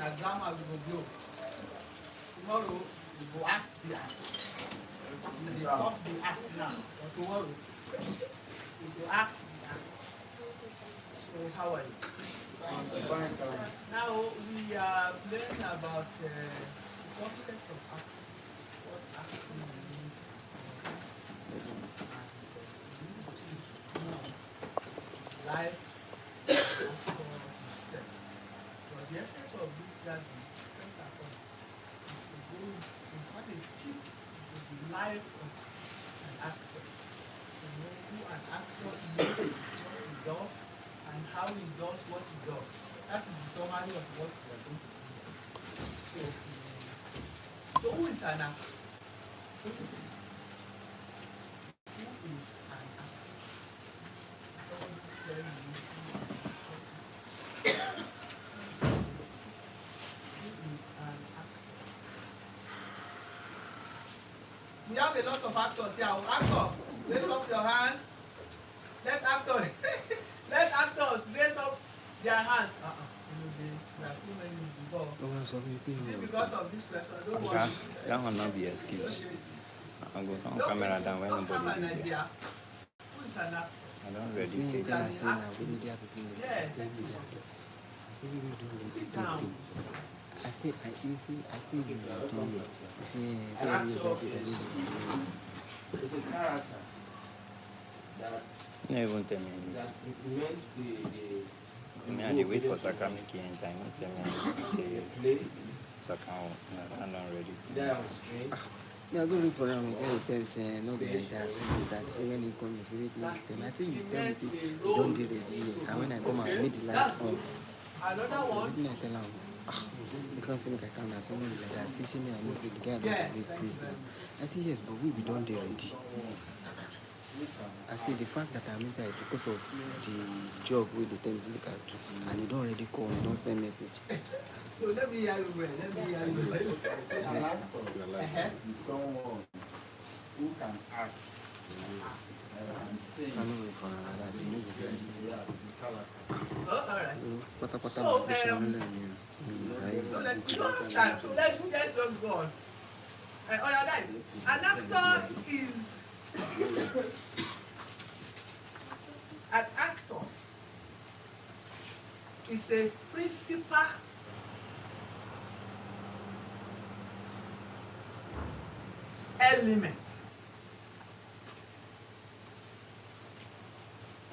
that drama will go blow. Tomorrow we go act the act. We dey talk the act now, but tomorrow we go act the act. So how are you? Now we are learning about the concept of acting. What acting means. Life step. But the essence of this gathering, first and foremost, is to go to have a tip to the life of an actor. To know who an actor is, what he does, and how he does what he does. That is the summary of what we are going to do. So who is an actor? Who is an actor? We have a lot of actors here. Actor, raise up your hands. Let actors, let actors raise up their hands. There are too many before. See, because of this question, don't worry. That will not be an excuse. I'm going to on camera down when nobody is there. Who is an actor? I don't really take that. Yes. Sit down. I see you do it. It's a character that no even tell me anything. That implements the I wait for Saka making in time. Tell me play. Saka, I'm not ready. They are on stream. Yeah, go look for them. Tell say no be like that. That say when you come, you see it. I say you tell me you don't do it. And when I come, I meet the light on. Another one. I tell them. Because I come and someone like that, see me and you see the guy that says I say yes, but we don't do it. I say the fact that I'm inside is because of the job with the things look at you, and you don't already call, you don't send message. So let me hear you well. Let me hear you well. An actor is someone who can act and sing. I know for that. You know the very Oh, all right. So let's just go on. Oh, you're right. An actor is a principal element.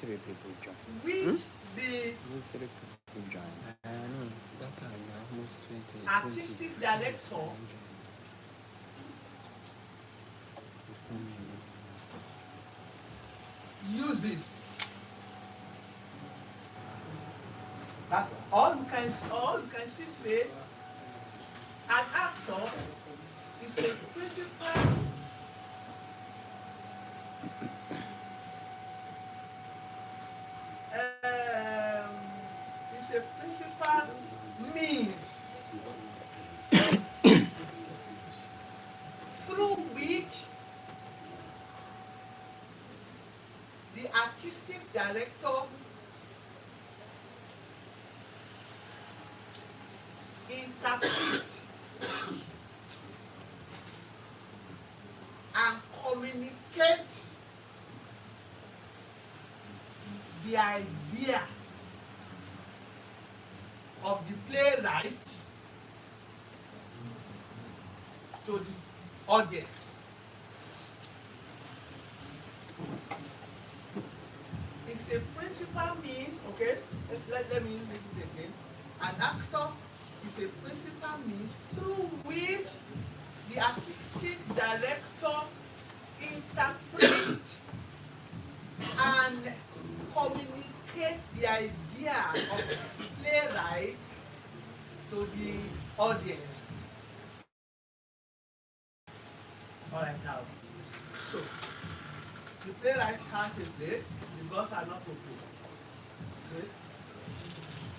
Three people join. Which the Three people join. no, that time almost 20. artistic director uses. That's all you can still say. An actor is a principal means through which the artistic director interprets and communicates the idea of the playwright to the audience. It's a principal means, okay? Let me read it again. An actor is a principal means through which the artistic director interprets and communicates the idea of the playwright to the audience. All right, now, so the playwright has a play, the gods are not open. Okay?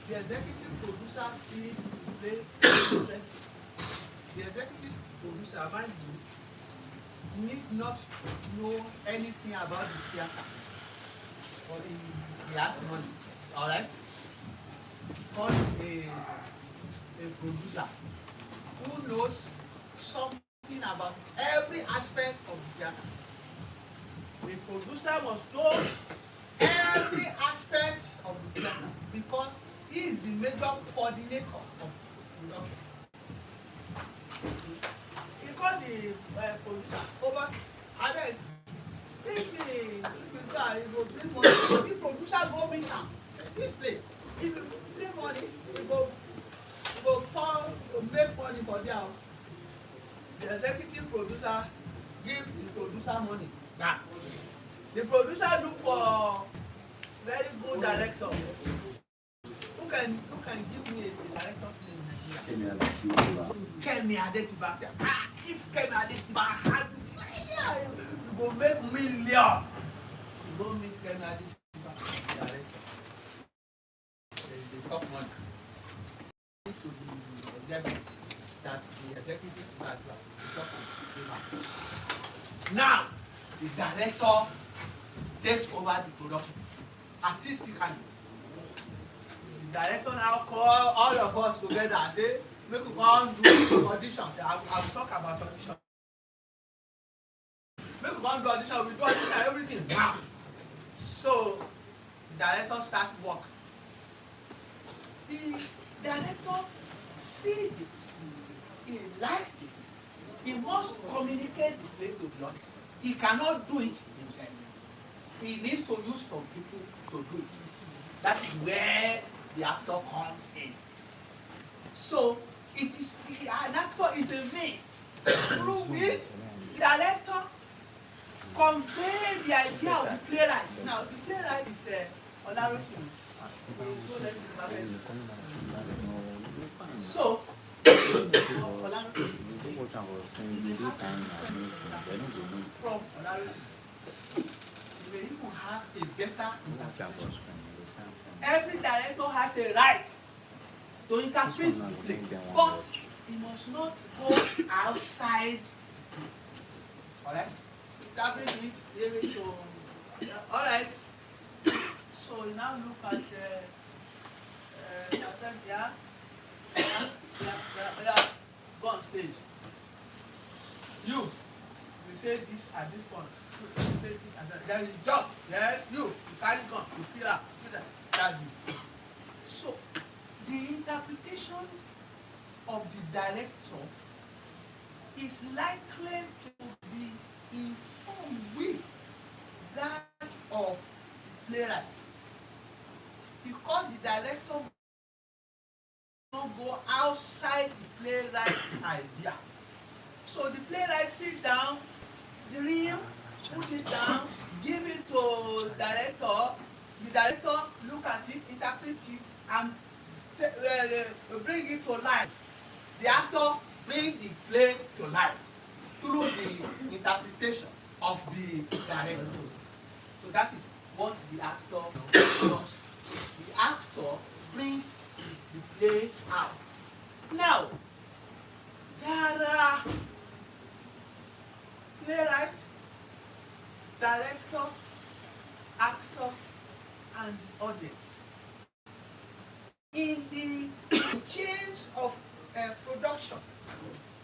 The executive producer sees the play interesting. The executive producer, mind you, need not know anything about the theater, but he has money. All right, call a a producer who knows something about every aspect of the theater. The producer must know every aspect of the theater because he is the major coordinator of production. He called the producer over. Abeg, this producer he go bring money. The producer go meet am. Say this place, if you bring money, you go make money for there. The executive producer give the producer money. Nah. The producer look for very good director. Who can give me a director's name in Nigeria? Kemi Adetiba. Ah, if Kemi Adetiba had, you go make million. You go meet Kemi Adetiba, director. The top money. This to the objective that the executive director now the director takes over the production artistically. The director now call all of us together and say make we come do audition. I will talk about audition. Make we come do audition, we do audition everything now. So the director start work. The director see the he likes it. He must communicate the play to the audience. He cannot do it himself. He needs to use some people to do it. That is where the actor comes in. So it is an actor is a means through which the director convey the idea of the playwright. Now the playwright is Olarochimi. So from you may even have a better interpretation. Every director has a right to interpret the play, but he must not go outside. Alright? Interpret it, give it to. Alright. So you now look at go on stage. You say this at this point. You say this at that. Then you jump. Yes, you carry gun. You feel up. That's it. So the interpretation of the director is likely to be informed with that of the playwright, because the director not go outside the playwright's idea. So the playwright sit down, dream, put it down, give it to director. The director look at it, interpret it, and bring it to life. The actor bring the play to life through the interpretation of the director. So that is what the actor does. The actor brings the play out. Now, there are playwright, director, actor, and audience. In the chains of production,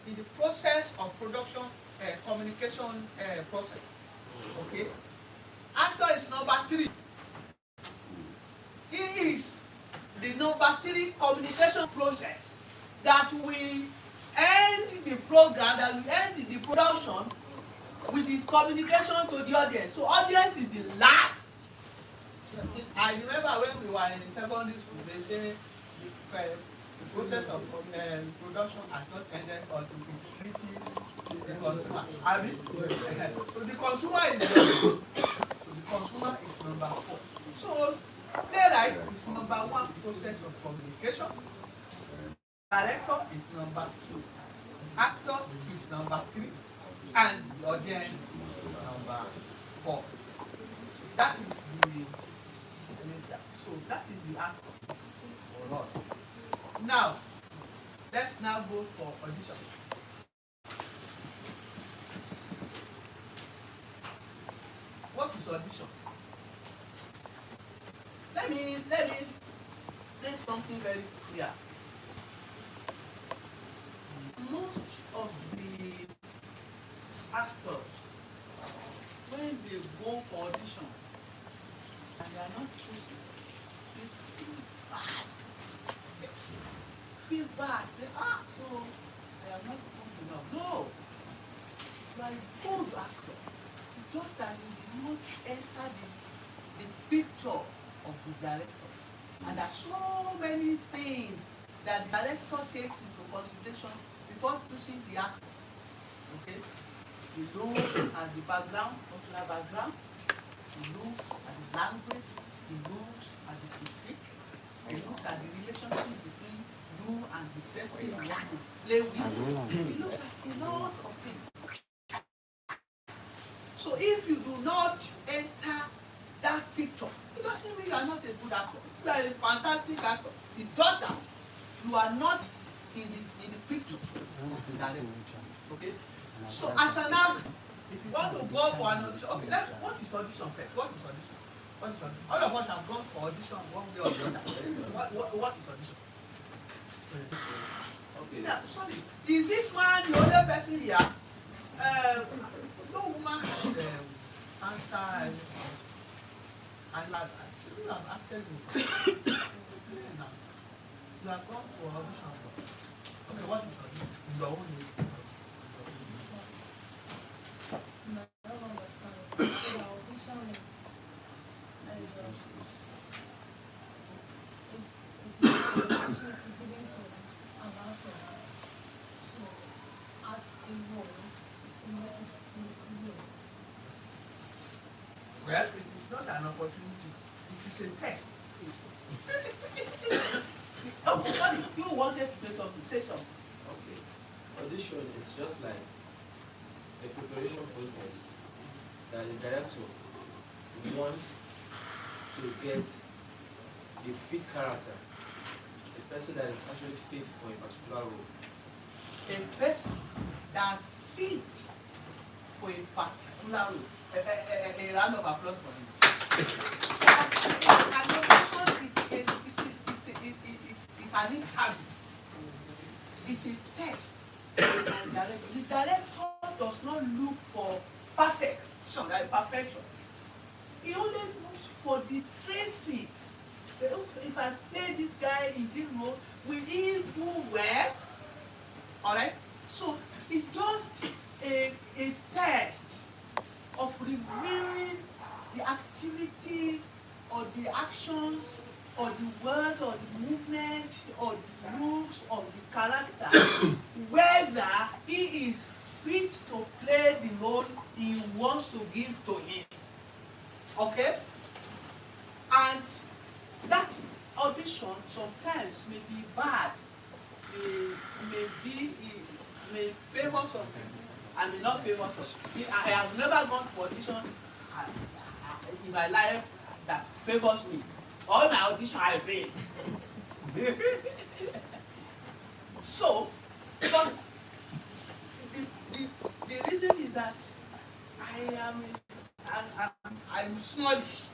in the process of production, communication process, okay, actor is number 3. He is the number 3 communication process that will end the program, that will end the production with his communication to the audience. So audience is the last. I remember when we were in secondary school, they say the process of production has not ended until it reaches the consumer. I mean, so the consumer is number 4. So playwright is number 1 process of communication. Director is number 2. Actor is number 3. And the audience is number 4. That is the that is the actor for us. Now, let's now go for audition. What is audition? Let me make something very clear. pussy, they feel bad. They feel bad. They so I am not good enough. No, you are a good actor. Just that you did not enter the picture of the director. And there are so many things that the director takes into consideration before choosing the actor. Okay? He looks at the background, cultural background. He looks at the language. He looks at the physique. He looks at the relationship between you and the person you want to play with. He looks at a lot of things. So if you do not enter that picture, it doesn't mean you are not a good actor. You are a fantastic actor. It's just that you are not in the picture. Okay? So as an actor, if you want to go for an audition, okay, what is audition first? What is audition? What is audition? All of us have gone for audition one way or the other. What is audition? Okay. Now, sorry, is this man the only person here? No woman has answered and like you have acted with you have gone for audition. Okay, what is audition? In your own way. Well, it is not an opportunity. It is a test. Oh, sorry, you wanted to say something. Say something. Okay. Audition is just like a preparation process that the director wants to get a fit character, a person that is actually fit for a particular role. A person that fit for a particular role. A round of applause for him. An audition is an interview. It's a test. The director does not look for perfection. He only looks for the traces. If I play this guy in this role, will he do well? Alright? So it's just a test of reviewing the activities or the actions or the words or the movement or the looks of the character, whether he is fit to play the role he wants to give to him. Okay? And that audition sometimes may be bad, may favor something and may not favor something. I have never gone to audition in my life that favors me. All my audition I fail. So, but the reason is that I'm smallish.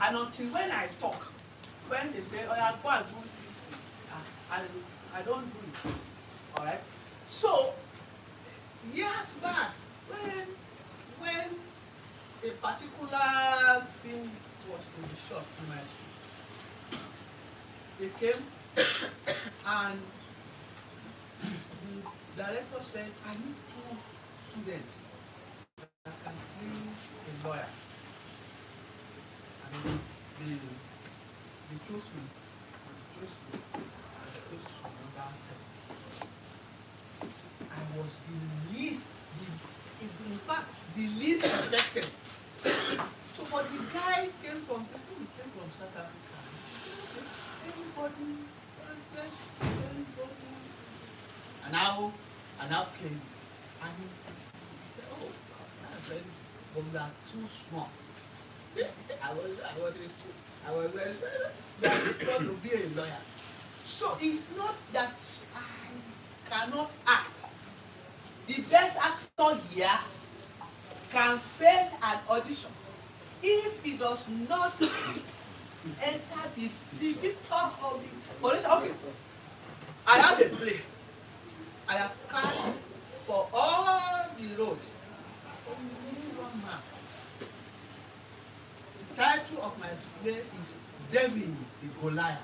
And until when I talk, when they say, oh, yeah, go and do this thing, I don't do it. Alright? So, years back, when a particular film was to be shot in my school, they came and the director said, I need 2 students that can play a lawyer. And they chose me. They chose me. And they chose another person. I was the least, in fact, the least affected. So, but the guy came from South Africa. Everybody, and now played it. And he said, oh, that's very, but we are too small. I was very strong to be a lawyer. So it's not that I cannot act. The best actor here can fail an audition if he does not enter the victor of the police. Okay, I have a play. I have cast for all the roles. Only one man. The title of my play is David the Goliath.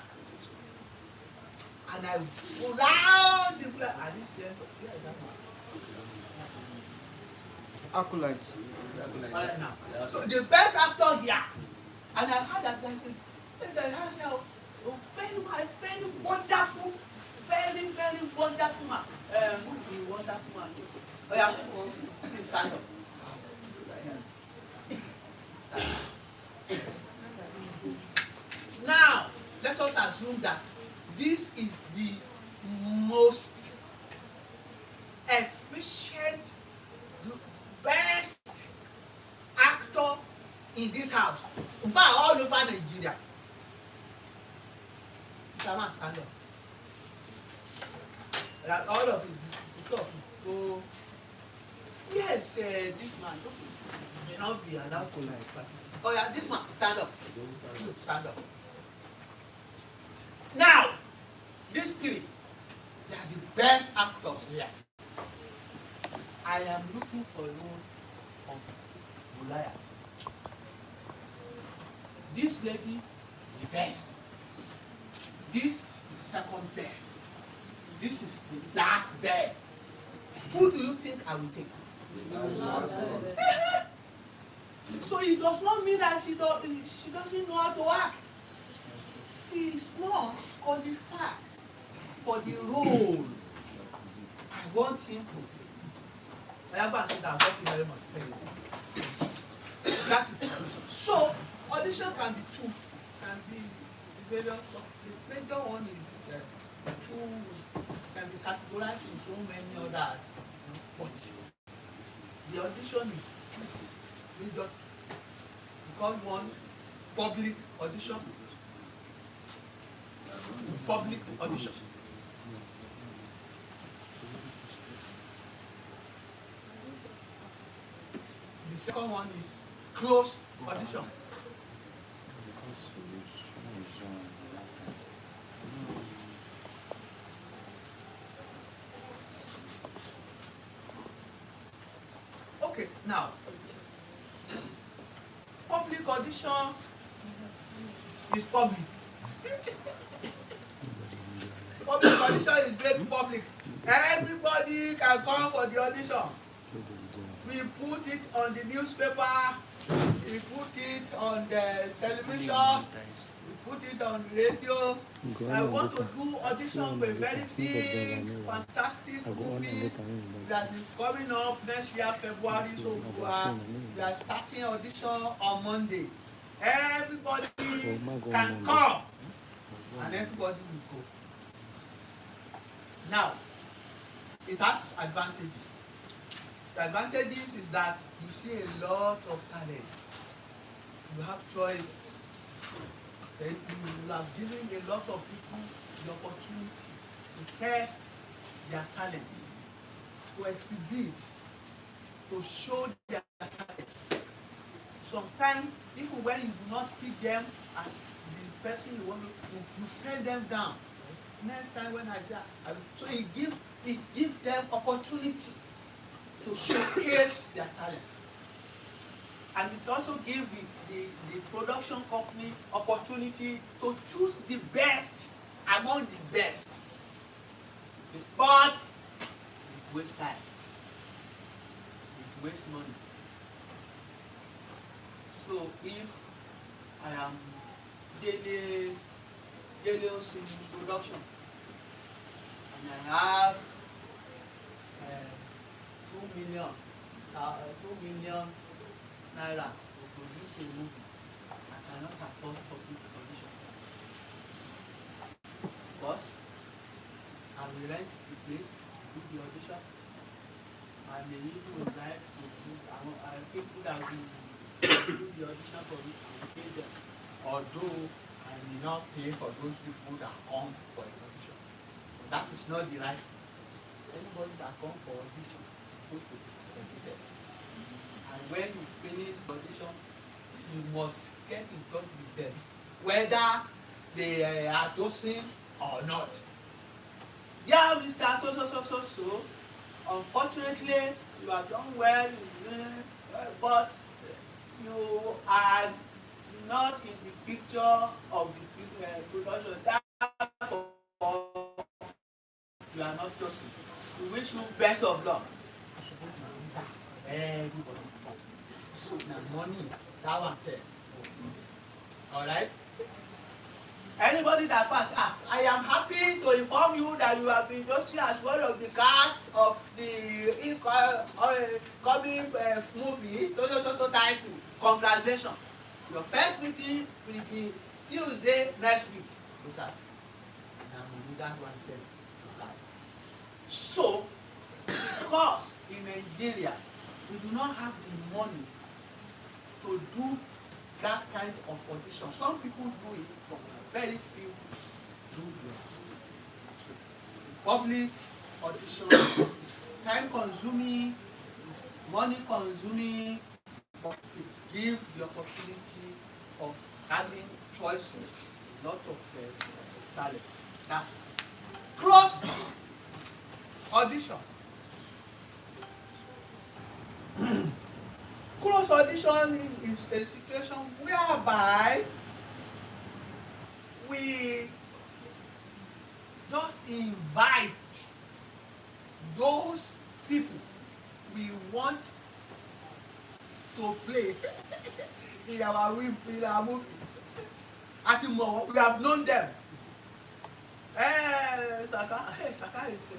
And I go round the play and this year, yeah, that one. Acolyte. Alright now. So the best actor here, and I heard that guy say, very wonderful, very wonderful man. Who's the wonderful man? Oh yeah, stand up. Now, let us assume that this is the most efficient, best actor in this house. In fact, all over Nigeria. Mr. Man, stand up. All of you, go. Yes, this man may not be allowed to participate. Oh yeah, this man, stand up. Stand up. Now, these three, they are the best actors here. I am looking for a role of Goliath. This lady, the best. This is second best. This is the last best. Who do you think I will take? So it does not mean that she doesn't know how to act. She is not qualified for the role I want him to. I have to say that. Thank you very much. That is the audition. So audition can be two, can be various. The major one is two, can be categorized into many others. But the audition is two. Major two. We call one public audition. Public audition. The second one is closed audition. Okay, now public audition is public. Public audition is made public. Everybody can come for the audition. We put it on the newspaper, we put it on the television, we put it on the radio. I want to do audition for a very big, fantastic movie that is coming up next year, February. So we are starting audition on Monday. Everybody can come and everybody will go. Now, it has advantages. The advantages is that you see a lot of talents. You have choices. Then you have given a lot of people the opportunity to test their talents, to exhibit, to show their talents. Sometimes, even when you do not pick them as the person you want to, you turn them down. Next time when I say, so it gives them opportunity to showcase their talents. And it also gives the production company opportunity to choose the best among the best. But it wastes time. It wastes money. So if I am daily in production and I have 2 million naira to produce a movie, I cannot afford public audition. Because I will rent the place, do the audition, and they even would like to do people that will do the audition for me and pay them. Although I may not pay for those people that come for the audition. But that is not the right. Anybody that comes for audition, go to the president. And when you finish the audition, you must get in touch with them, whether they are dosing or not. Yeah, Mr. So. Unfortunately, you have done well, but you are not in the picture of the production. Therefore, you are not chosen. We wish you best of luck. Everybody. So now money, that one said. Alright? Anybody that pass, I am happy to inform you that you have been chosen as one of the cast of the coming movie, so title. Congratulations. Your first meeting will be Tuesday next week. Now that one said. So, because in Nigeria, we do not have the money to do that kind of audition. Some people do it, but very few do it. Public audition is time consuming, it's money consuming, but it gives the opportunity of having choices, lot of talent. That's close audition. Close audition is a situation whereby we just invite those people we want to play in our movie. At the moment, we have known them. Saka is Saka is the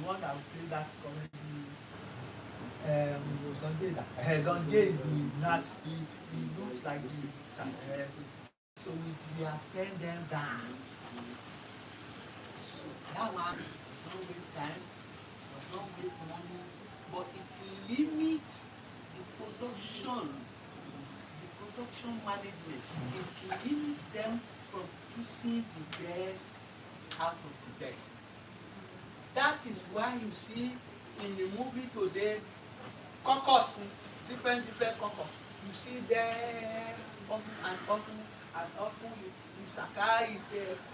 one that will play that comedy. Donjay is not. He looks like the. So we have turned them down. So that one does not waste time, does not waste money, but it limits the production management. It limits them from choosing the best out of the best. That is why you see in the movie today, caucus, different caucus. You see them often and often. The Saka is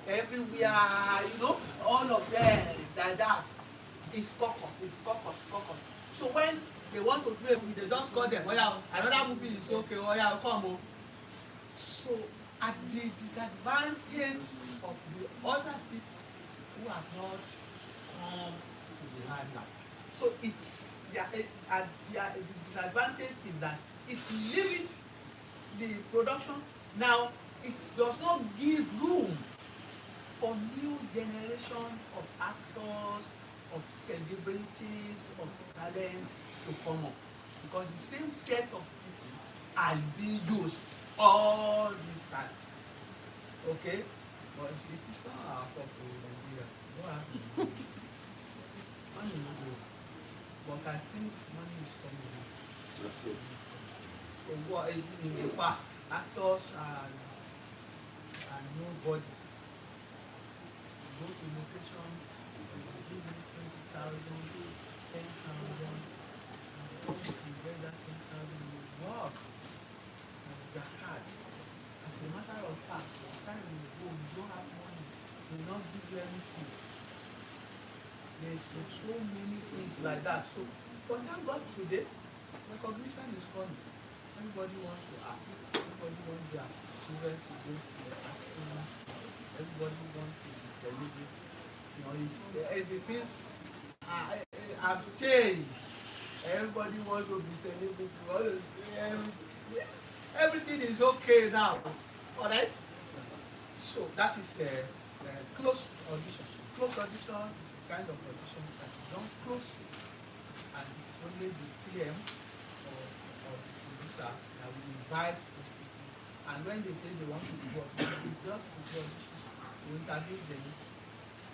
everywhere, all of them like that. It's caucus. So when they want to do a movie, they just call them. Oh yeah, another movie is okay. Oh yeah, come on. So at the disadvantage of the other people who have not come to the limelight. So it's the disadvantage is that it limits the production. Now it does not give room for new generation of actors, of celebrities, of talents to come up, because the same set of people are being used all this time. Okay, but it's not our fault in Nigeria. What happened? Money will go, but I think money is coming in. So what is in the past, actors and nobody go to locations, give me 20,000, 10,000, and once you get that 10,000, you work and you're hard. As a matter of fact, sometimes you go, you don't have money, they will not give you anything. There's so many things like that. So, but thank God today, recognition is coming. Everybody wants to act. Everybody wants their children to go to the school. Everybody wants to be celebrated. The things have changed. Everybody wants to be celebrated. Everything is okay now. All right. So that is a close audition. Close audition is a kind of audition that is done closely, and it's only the PM of the producer that will invite those people. And when they say they want to do audition, it's just to do audition. To interview them,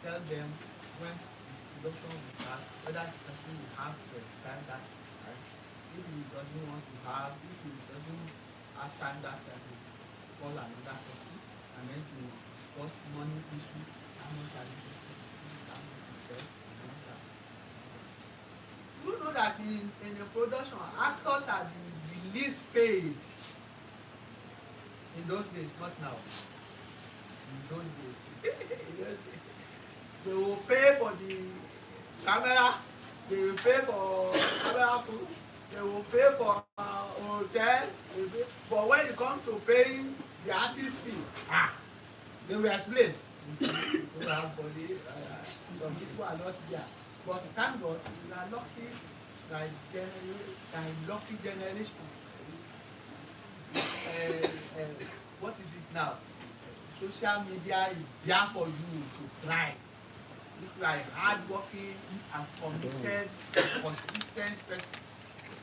tell them when the production will start, whether the person will have the time that time. If he doesn't want to have, if he doesn't have time that time, he call another person, and then to discuss money issue, how much are you getting, how much you get, you know that in a production, actors are the least paid in those days, not now. In those days, they will pay for the camera, they will pay for camera crew, they will pay for hotel, but when it comes to paying the artist fee, they will explain. Some people are not there. But thank God, we are lucky, like lucky generation. What is it now? Social media is there for you to thrive. If you are a hardworking and committed, consistent person,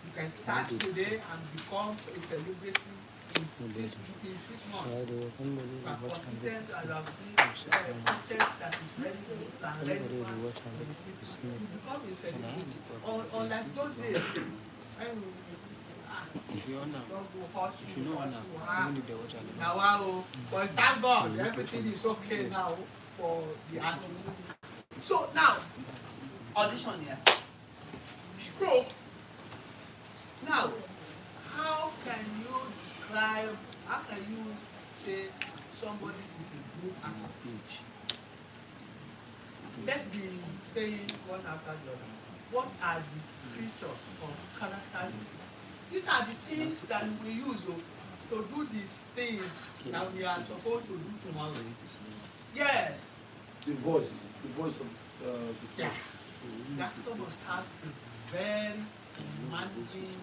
you can start today and become a celebrity in 6 months. You are consistent and you have been content that is very good and relevant to the people. You become a celebrity. Unlike those days, but thank God, everything is okay now for the artist. So now, audition here. So now, how can you describe? How can you say somebody is a good actor? Let's be saying one after the other. What are the features or characteristics? These are the things that we use to do these things that we are supposed to do tomorrow. Yes. The voice of the person. The actor must have a very commanding,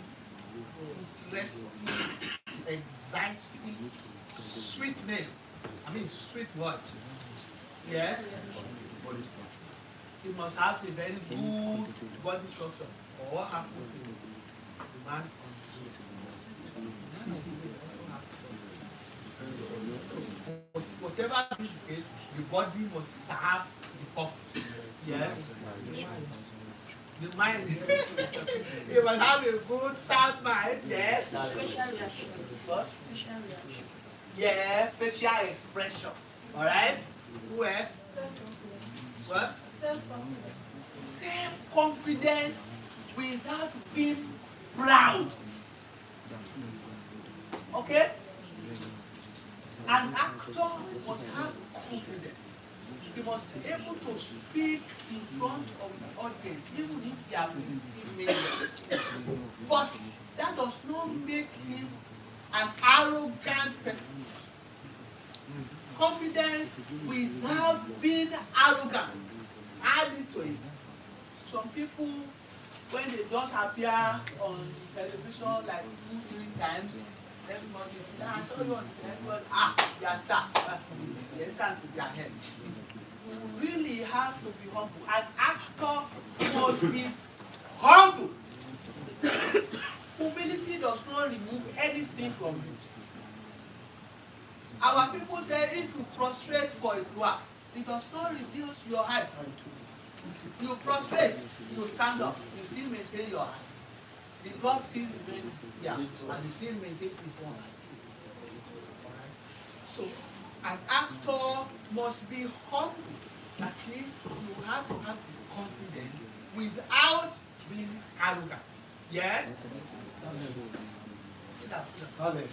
interesting, exciting, sweet name. I mean, sweet voice. Yes. He must have a very good body structure. Or what happened to the man? Whatever be the case, the body must serve the purpose. Yes. The mind. You must have a good sound mind. Yes. Facial reaction. What? Facial reaction. Yeah, facial expression. Alright? Who else? Self-confidence. What? Self-confidence. Self-confidence without being proud. Okay? An actor must have confidence. He must be able to speak in front of the audience, even if they are 15 million. But that does not make him an arrogant person. Confidence without being arrogant. Add it to it. Some people, when they just appear on television like 2-3 times, everybody says, I saw you on television, they are star. They stand to their head. You really have to be humble. An actor must be humble. Humility does not remove anything from you. Our people say if you prostrate for a dwarf, it does not reduce your height. You prostrate, you stand up, you still maintain your height. The dwarf still remains here, and you still maintain his own height. So, an actor must be humble. That means you have to have confidence without being arrogant. Yes? talent.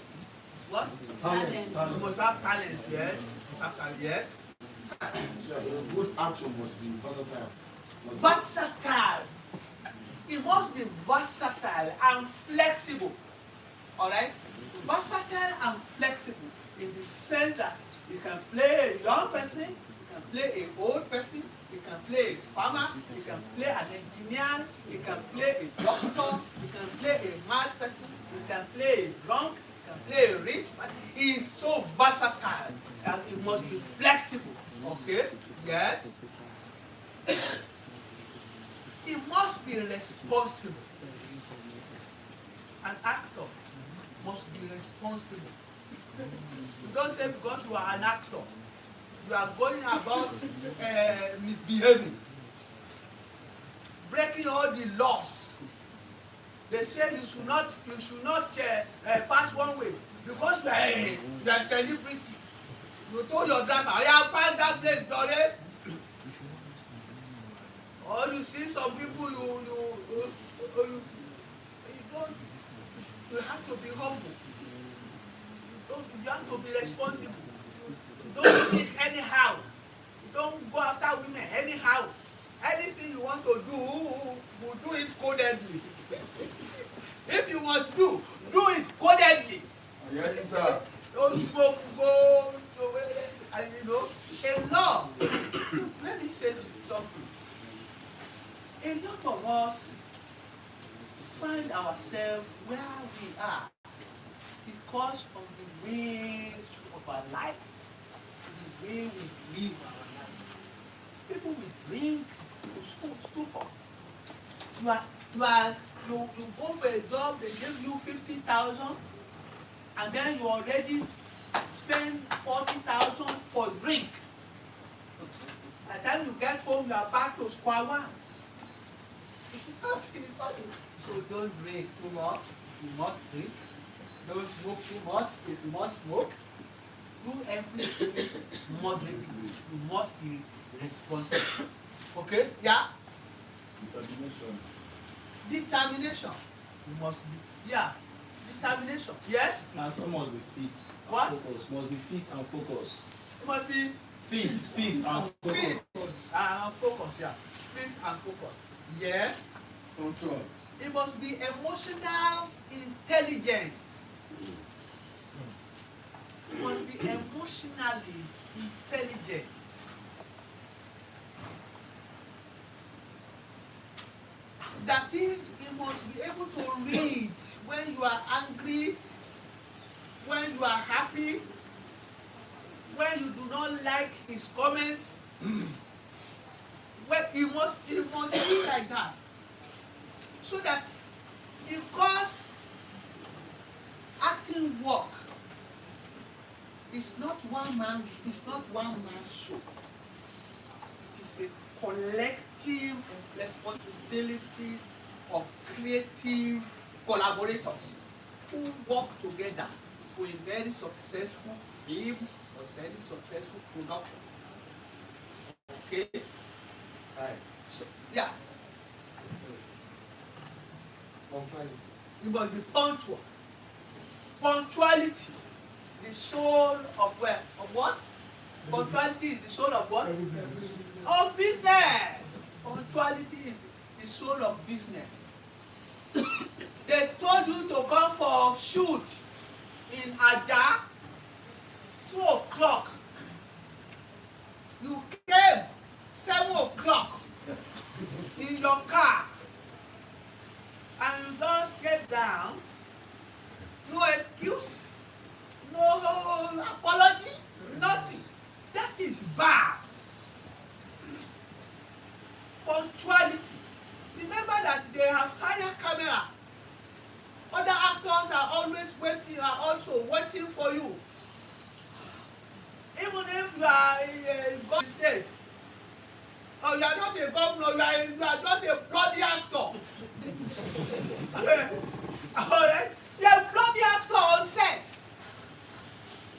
What? Talent. You must have talent, yes? You must have talent, yes? So a good actor must be versatile. Versatile. It must be versatile and flexible. Alright? Versatile and flexible in the sense that you can play a young person, you can play an old person, you can play a farmer, you can play an engineer, you can play a doctor, you can play a mad person, you can play a drunk, you can play a rich man. He is so versatile and it must be flexible. Okay? Yes? He must be responsible. An actor must be responsible. You don't say because you are an actor, you are going about misbehaving, breaking all the laws. They say you should not pass one way because you are a celebrity. You told your driver, I have passed that place, Dore. Or you see some people, you have to be humble. You have to be responsible. You don't think anyhow. You don't go after women anyhow. Anything you want to do, you do it codedly. If you must do do it codedly. Yes, sir. Don't smoke, go, and you know, a lot. Let me say something. A lot of us find ourselves where we are because of the way of our life, the way we live our life. People will drink to stupor. You go for a job, they give you 50,000, and then you already spend 40,000 for drink. By the time you get home, you are back to square one. So don't drink too much. You must drink. Don't smoke too much. If you must smoke, do everything moderately. You must be responsible. Okay? Yeah? Determination. Determination. You must be. Yeah. Determination. Yes? And some must be fit What? and focus. Must be fit and focus. You must be Fit and fit focus. and focus. Yeah. Fit and focus. Yes? Control. It must be emotional intelligence. It must be emotionally intelligent. That is, you must be able to read when you are angry, when you are happy, when you do not like his comments. Well, it must be like that. So that, because acting work is not one man show. It is a collective responsibility of creative collaborators who work together for a very successful film or very successful production. Okay? Right. So, yeah. Punctuality. You must be punctual. Punctuality, the soul of where? Of what? Punctuality is the soul of what? Of business. Punctuality is the soul of business. They told you to come for shoot in Ada, 2 o'clock. You came 7 o'clock in your car, and you just get down. No excuse, no apology, nothing. That is bad. Punctuality. Remember that they have higher camera. Other actors are always waiting, are also waiting for you. Even if you are a God state, or you are not a governor, you are just a bloody actor. Alright? You are a bloody actor on set.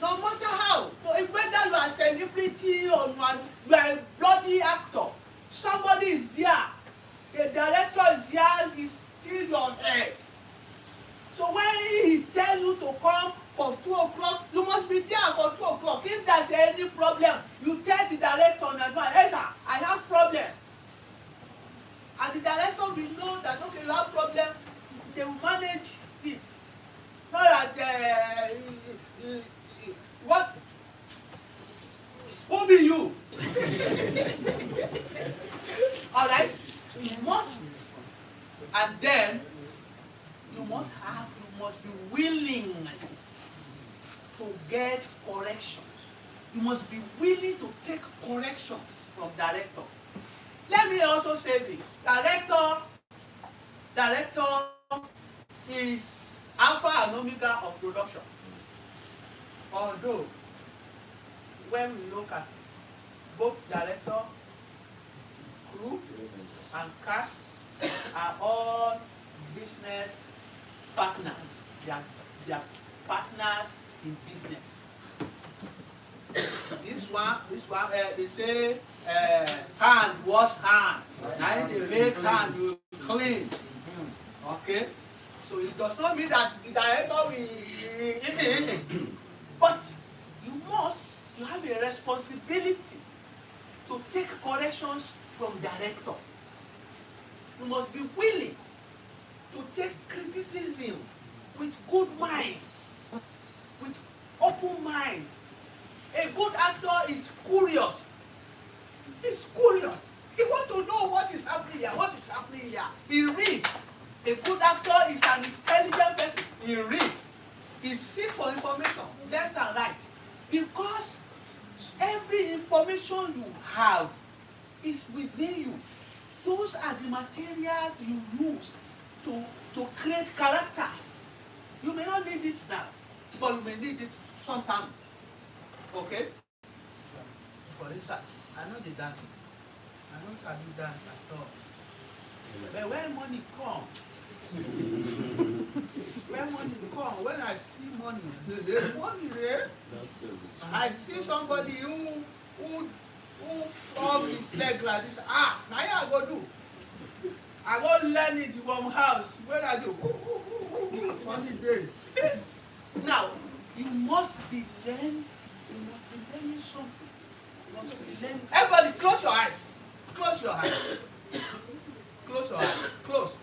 No matter how, whether you are a celebrity or you are a bloody actor, somebody is there. The director is there, he's still your head. So when he tells you to come for 2 o'clock, you must be there for 2 o'clock. If there's any problem, you tell the director in advance, hey sir, I have problem. And the director will know that, okay, you have problem, they will manage it. Not that, what? Who be you? Alright? So you must be responsible. And then, you must be willing to get corrections. You must be willing to take corrections from director. Let me also say this. Director is alpha and omega of production. Although, when we look at it, both director, crew, and cast are all business partners. They are partners in business. This one, they say, hand wash hand. Now they make hand you clean. Okay? So it does not mean that the director will. But you have a responsibility to take corrections from director. You must be willing to take criticism with good mind, with open mind. A good actor is curious. He's curious. He wants to know what is happening here, what is happening here. He reads. A good actor is an intelligent person. He reads. He seeks for information left and right. Because every information you have is within you. Those are the materials you use to create characters. You may not need it now, but you may need it sometime. Okay? For instance, I know the dance. I don't sabi dance at all. But when money comes, when I see money, there's money there. I see somebody who flog his leg like this. Ah, now I go do. I go learn it from house. When I do, money day. Now, you must be learning. You must be learning something. You must be learning. Everybody, close your eyes. Close your eyes. Close your eyes. Close.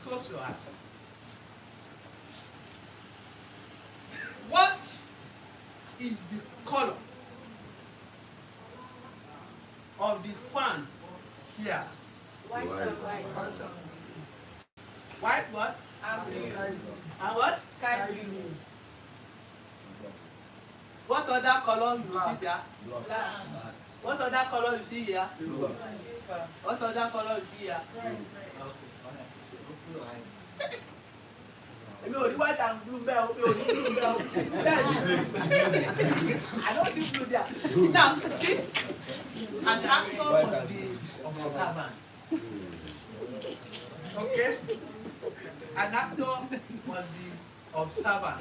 Close your eyes. What is the color of the fan here? White and white. White what? And what? Sky blue. What other color you see there? Black. What other color you see here? Silver. What other color you see here? Èmi ò rí white and blue bẹ́ẹ̀ o, mi ò rí blue bẹ́ẹ̀ o. I don't see blue there. Now, see, an actor must be observant. Okay? An actor must be observant.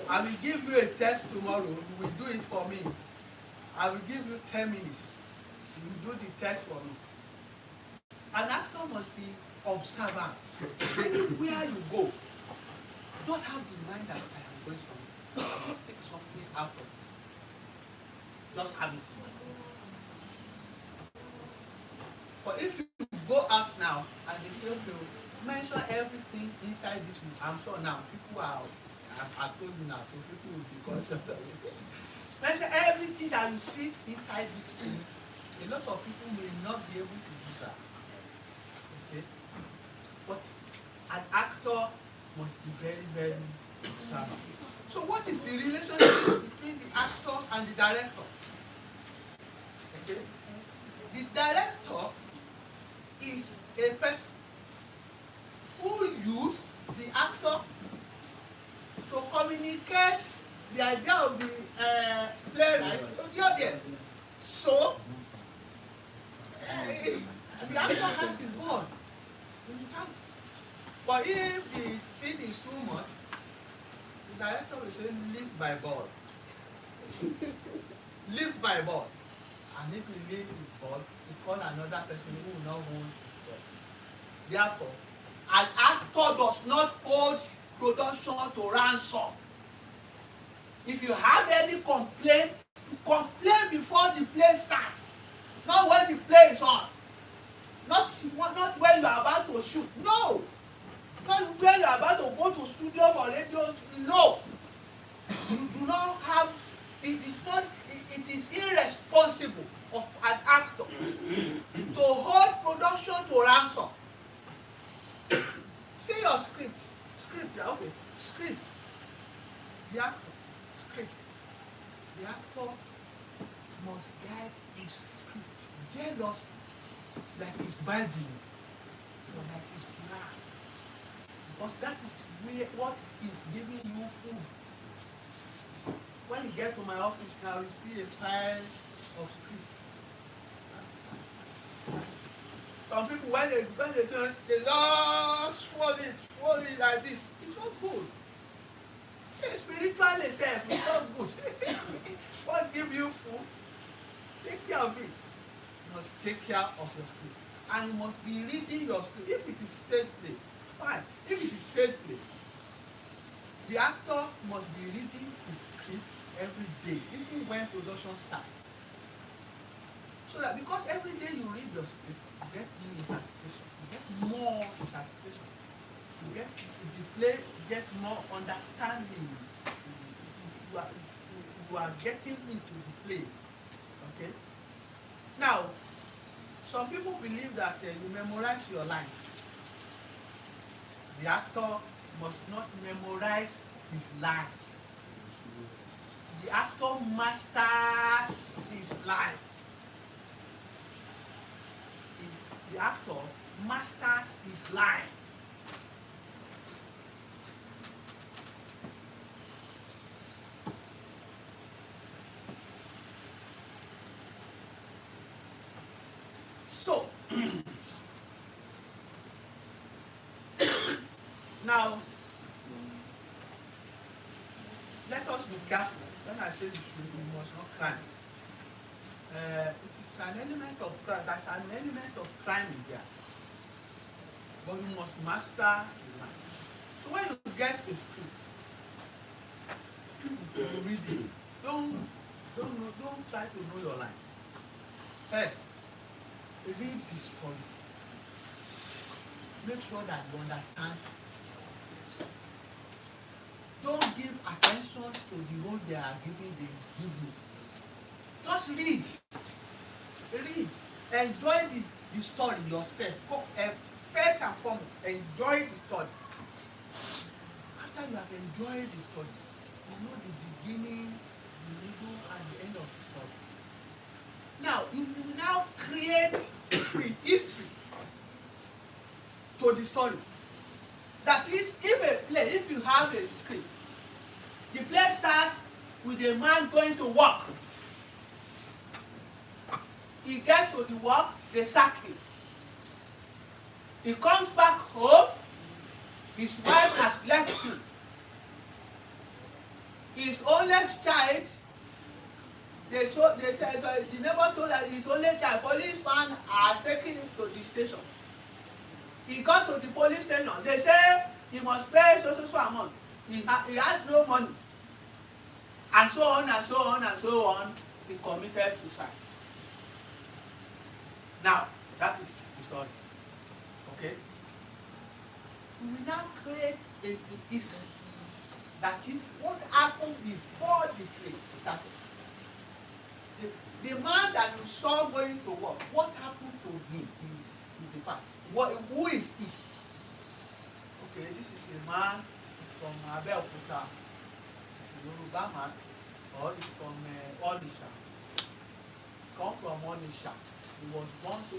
I will give you a test tomorrow. You will do it for me. I will give you 10 minutes. You will do the test for me. An actor must be observant. Anywhere you go, don't have the mind that I am going somewhere. I must take something out of this place. Just have it in mind. For if you go out now and they say, okay, mention everything inside this room, I'm sure now people are, I've told you now, so people will be conscious of it. Mention everything that you see inside this room. A lot of people may not be able to do that. Okay? But an actor must be very, very observant. So what is the relationship between the actor and the director? Okay? The director is a person who uses the actor to communicate the idea of the playwright to the audience. So, the actor has his word. But if the thing is too much, the director will say, live by God. Live by God. And if he leaves his ball, he call another person who will not hold his ball. Therefore, an actor does not hold production to ransom. If you have any complaint, complain before the play starts. Not when the play is on. Not when you are about to shoot. No. Not when you are about to go to studio for radio. No. You do not have, it is irresponsible of an actor to hold production to ransom. See your script. Okay. Script. The actor. Script. The actor must guide his script jealously, like his Bible or like his Quran. Because that is what is giving you food. When you get to my office now, you see a pile of scripts. Some people, when they turn, they just fold it like this. It's not good. Spiritually itself, it's not good. What give you food? Take care of it. You must take care of your script. And you must be reading your script. If it is stage play, fine. If it is stage play, the actor must be reading his script every day, even when production starts. So that because every day you read your script, you get new interpretation. You get more interpretation. get the play get more understanding. You are getting into the play. Okay. Now, some people believe that you memorize your lines. The actor must not memorize his lines. The actor masters his line. The actor masters his line. So, now, let us be careful. When I say we must not crime. It is an element of crime. There's an element of crime in there. But you must master the line. So when you get a script, you read it. Don't try to know your line. First, read the story. Make sure that you understand. Don't give attention to the role they are giving you. Just read. Read. Enjoy the story yourself. First and foremost, enjoy the story. After you have enjoyed the story, you know the beginning, the middle, and the end of the story. Now, you will now create the history to the story. That is, if you have a script, the play starts with a man going to work. He gets to the work, they sack him. He comes back home, his wife has left him. His only child, the neighbor told that his only child, policeman has taken him to the station. He got to the police station. They say he must pay so amount. He has no money. And so on and so on and so on. He committed suicide. Now, that is the story. Okay? We will now create a history. That is what happened before the play started. The man that you saw going to work, what happened to him in the past? Who is he? Okay, this is a man from Abeokuta. He's a Yoruba man, or he's from Onisha. Come from Onisha. He was born so.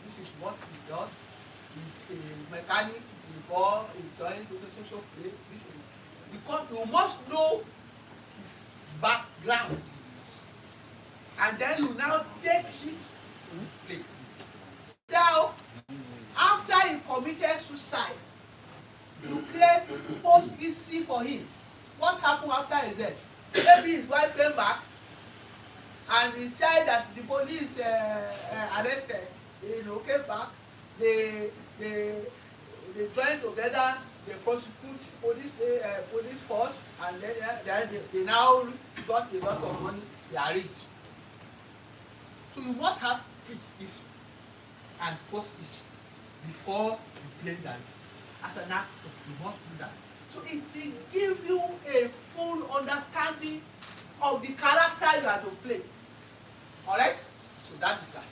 This is what he does. He's a mechanic before he joins so play. This is because you must know his background, and then you now take it to play. Now, after he committed suicide, you create post-history for him. What happened after his death? Maybe his wife came back, and his child that the police arrested, came back. They join together. They prosecute police force, and then they now got a lot of money. They are rich. So you must have history and post history before you play that. As an actor, you must do that. So it will give you a full understanding of the character you are to play. Alright? So that is that.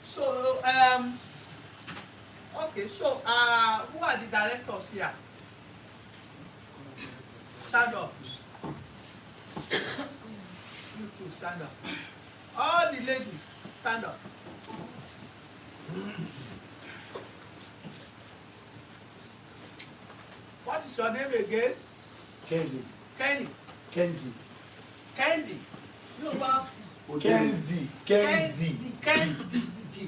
So okay, so who are the directors here? Stand up. You two stand up. All the ladies, stand up. What is your name again? Kenzie. Kenny. Kenzie. Candy. No, but Kenzie. Kenzie. Kenzie.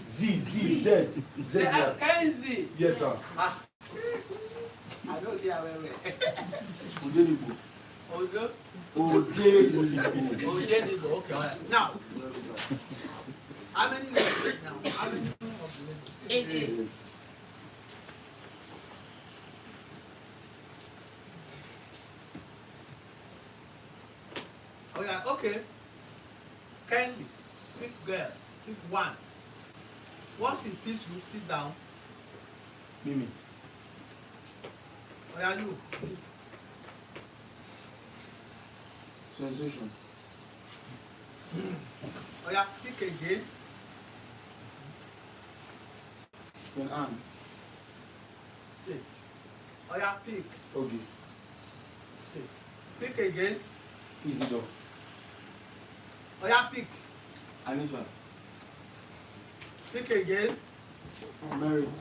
Z. Kenzie. Yes, sir. I know they are well. Odenibo. Ojo. Odenibo. Odenibo. Okay, all right. Now, how many ladies now? How many of the ladies? 8. Oh yeah, okay. Kindly, pick girl, pick one. Once you please, you sit down. Mimi. Or are you? Sensation. Or you pick again. Then Anne. Sit. Or you pick. Okay. Sit. Pick again. Isidore. Or you pick. Anita. Pick again. Merit.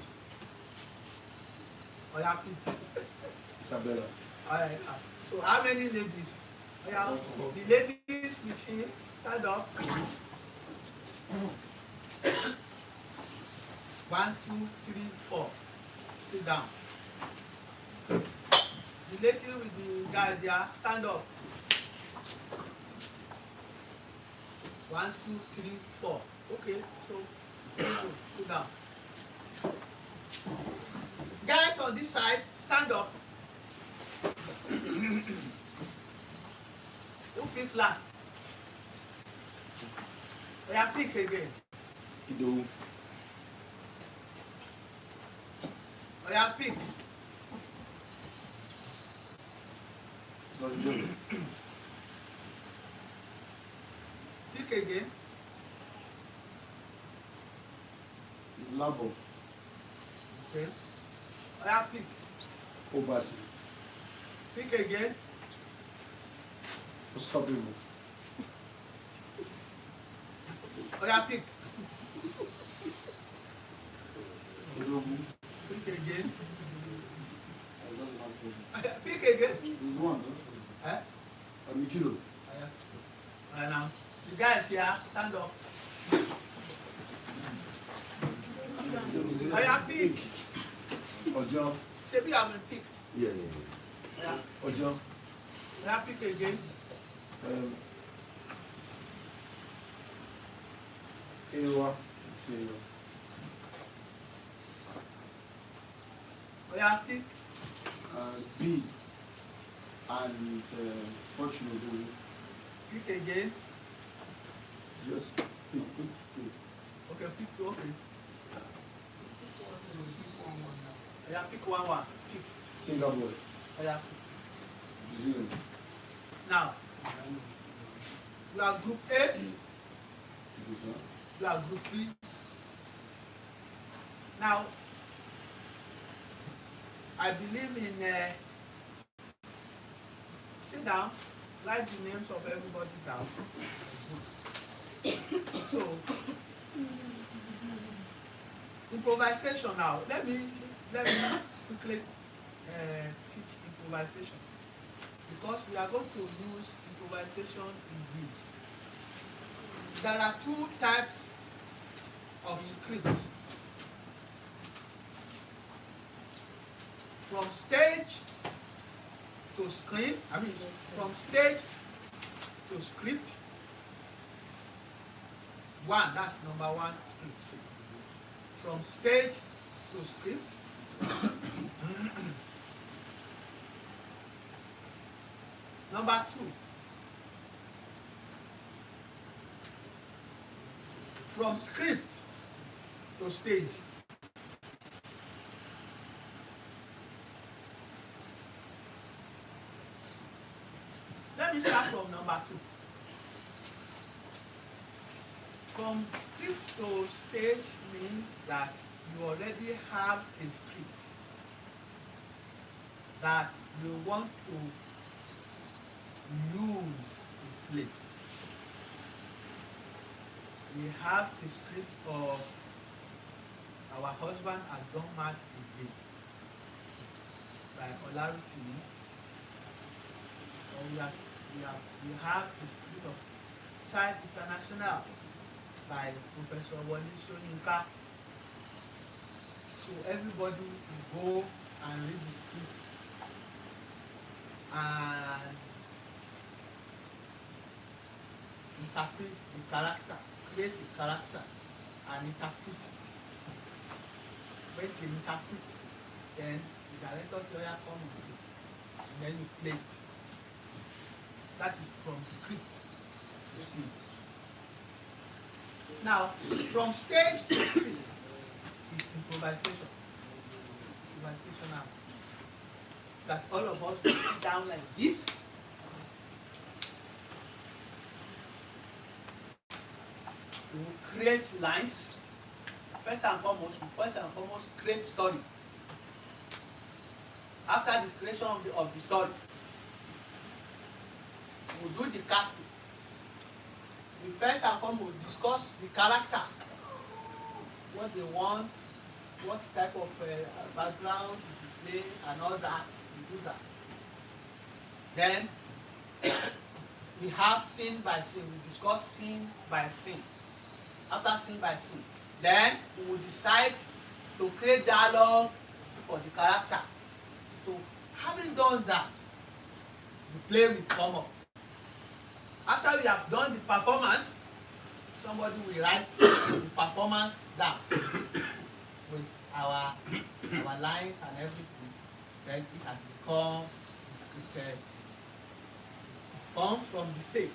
Or you pick. Isabella. Alright. So how many ladies? Or you, the ladies with him, stand up. 1, 2, 3, 4. Sit down. The lady with the guy there, stand up. 1, 2, 3, 4. Okay, so sit down. Guys on this side, stand up. Who pick last? Yeah, pick again. Ido. Yeah, pick. Not Joe. Pick again. Labo. Okay. Yeah, pick. Obasi. Pick again. Unstoppable. Yeah, pick. Odogu. Pick again. I just Pick again. There's one. Eh? Mikilo. Right now. The guys here, stand up. Yeah, pick. Ojo. Maybe I've been picked. Yeah. Yeah. Ojo. Yeah, pick again. Ewa. Yeah, pick. B. And Fortune. Pick again. Just pick. Okay, pick two. Okay. Yeah, pick one. Pick. Singapore. Yeah. New Zealand. Now, you are group A, you are group B. Now, I believe in sit down, write the names of everybody down. So, improvisation now. Let me quickly teach improvisation, because we are going to use improvisation in this. There are two types of scripts. From stage to screen, from stage to script. One, that's number one script. From stage to script. Number two, from script to stage. Let me start from number two. From script to stage means that you already have a script that you want to use to play. We have a script of Our Husband Has Gone Mad Again by Olariti. We have a script of Child International by Professor Wole Soyinka. So everybody will go and read the scripts and interpret the character, create a character and interpret it. When they interpret, then the director's lawyer comes and then you play it. That is from script to script. Now, from stage to script is improvisation. improvisational. That all of us will sit down like this. We will create lines. First and foremost, create story. After the creation of the story, we will do the casting. We first and foremost discuss the characters, what they want, what type of background to play, and all that. We do that. Then we have scene by scene. We discuss scene by scene. After scene by scene, then we will decide to create dialogue for the character. So, having done that, the play will come up. After we have done the performance, somebody will write the performance down with our lines and everything. Then it has become scripted. It comes from the stage.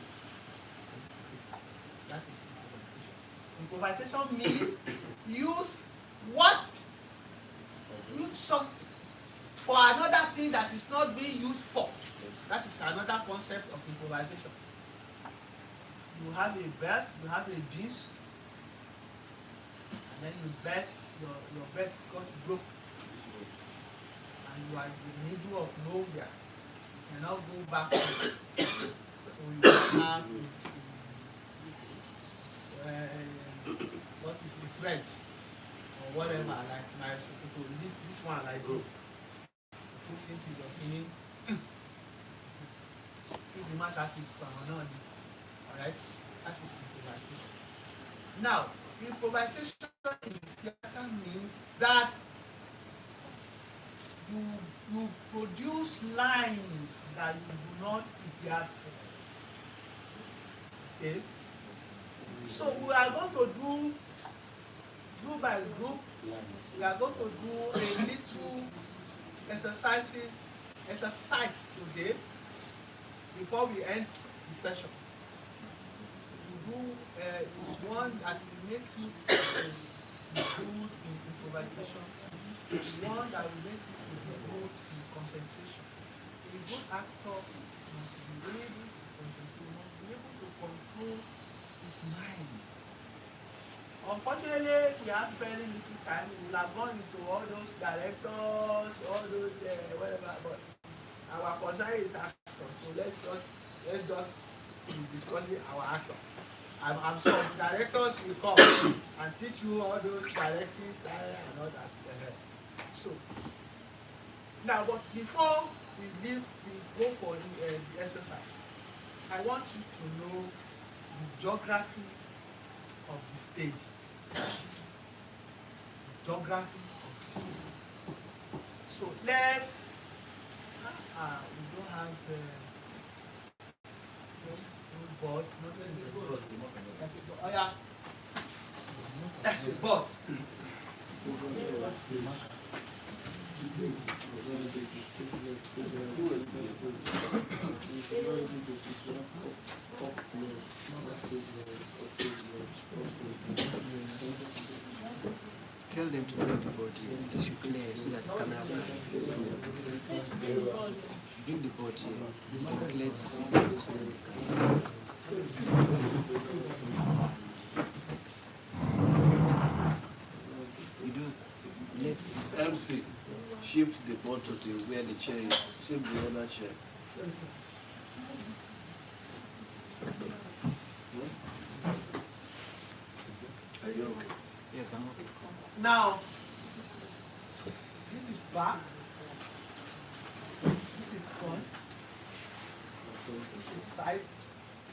That is improvisation. Improvisation means use something for another thing that is not being used for. That is another concept of improvisation. You have a belt, you have a jeans, and then you bet your belt got broke, and you are in the middle of nowhere. You cannot go back. So you don't have what is the thread or whatever, like my this one like this. Put into your meaning. If the match has it from another. Alright? That is improvisation. Now, improvisation in theater means that you produce lines that you do not prepare for. Okay? So we are going to do group by group. We are going to do a little exercise today before we end the session. We do one that will make you good in improvisation, one that will make you good in concentration. A good actor must be able to concentrate, must be able to control his mind. Unfortunately, we have very little time. We will have gone into all those directors, all those whatever, but our concern is actors. So let's just be discussing our actor. I'm sure directors will come and teach you all those directing style and all that. So now, but before we go for the exercise, I want you to know the geography of the stage. Geography of the stage. So let's we don't have no board, oh yeah, that's a board. Tell them to bring the board here. It should clear so that the cameras can bring the board here. You can clear the seat so that they can see. You do let this MC, shift the board to where the chair is. Shift the other chair. Are you okay? Yes, I'm okay. Now, this is back, this is front, this is side,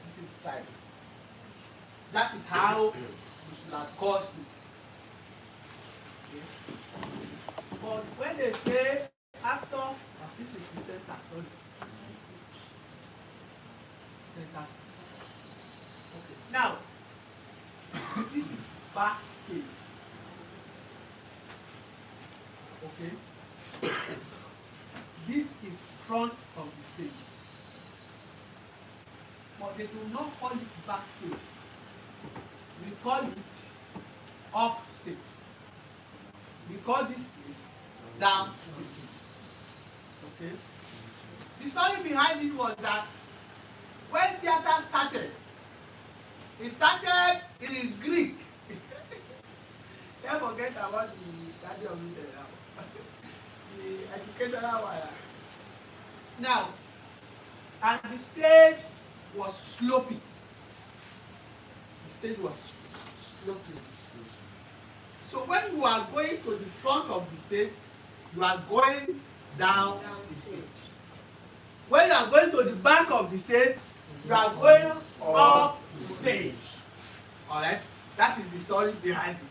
this is side. That is how we should have caused it. Okay. But when they say actors, this is the center, sorry. Center. Okay. Now, this is backstage. Okay. This is front of the stage. But they do not call it backstage. We call it upstage. We call this place down. Okay. The story behind it was that when theater started, it started in Greek. Don't forget about the daddy of it now. The educational one. Now, and the stage was sloping. The stage was sloping. So when you are going to the front of the stage, you are going down the stage. When you are going to the back of the stage, you are going up the stage. Alright? That is the story behind it.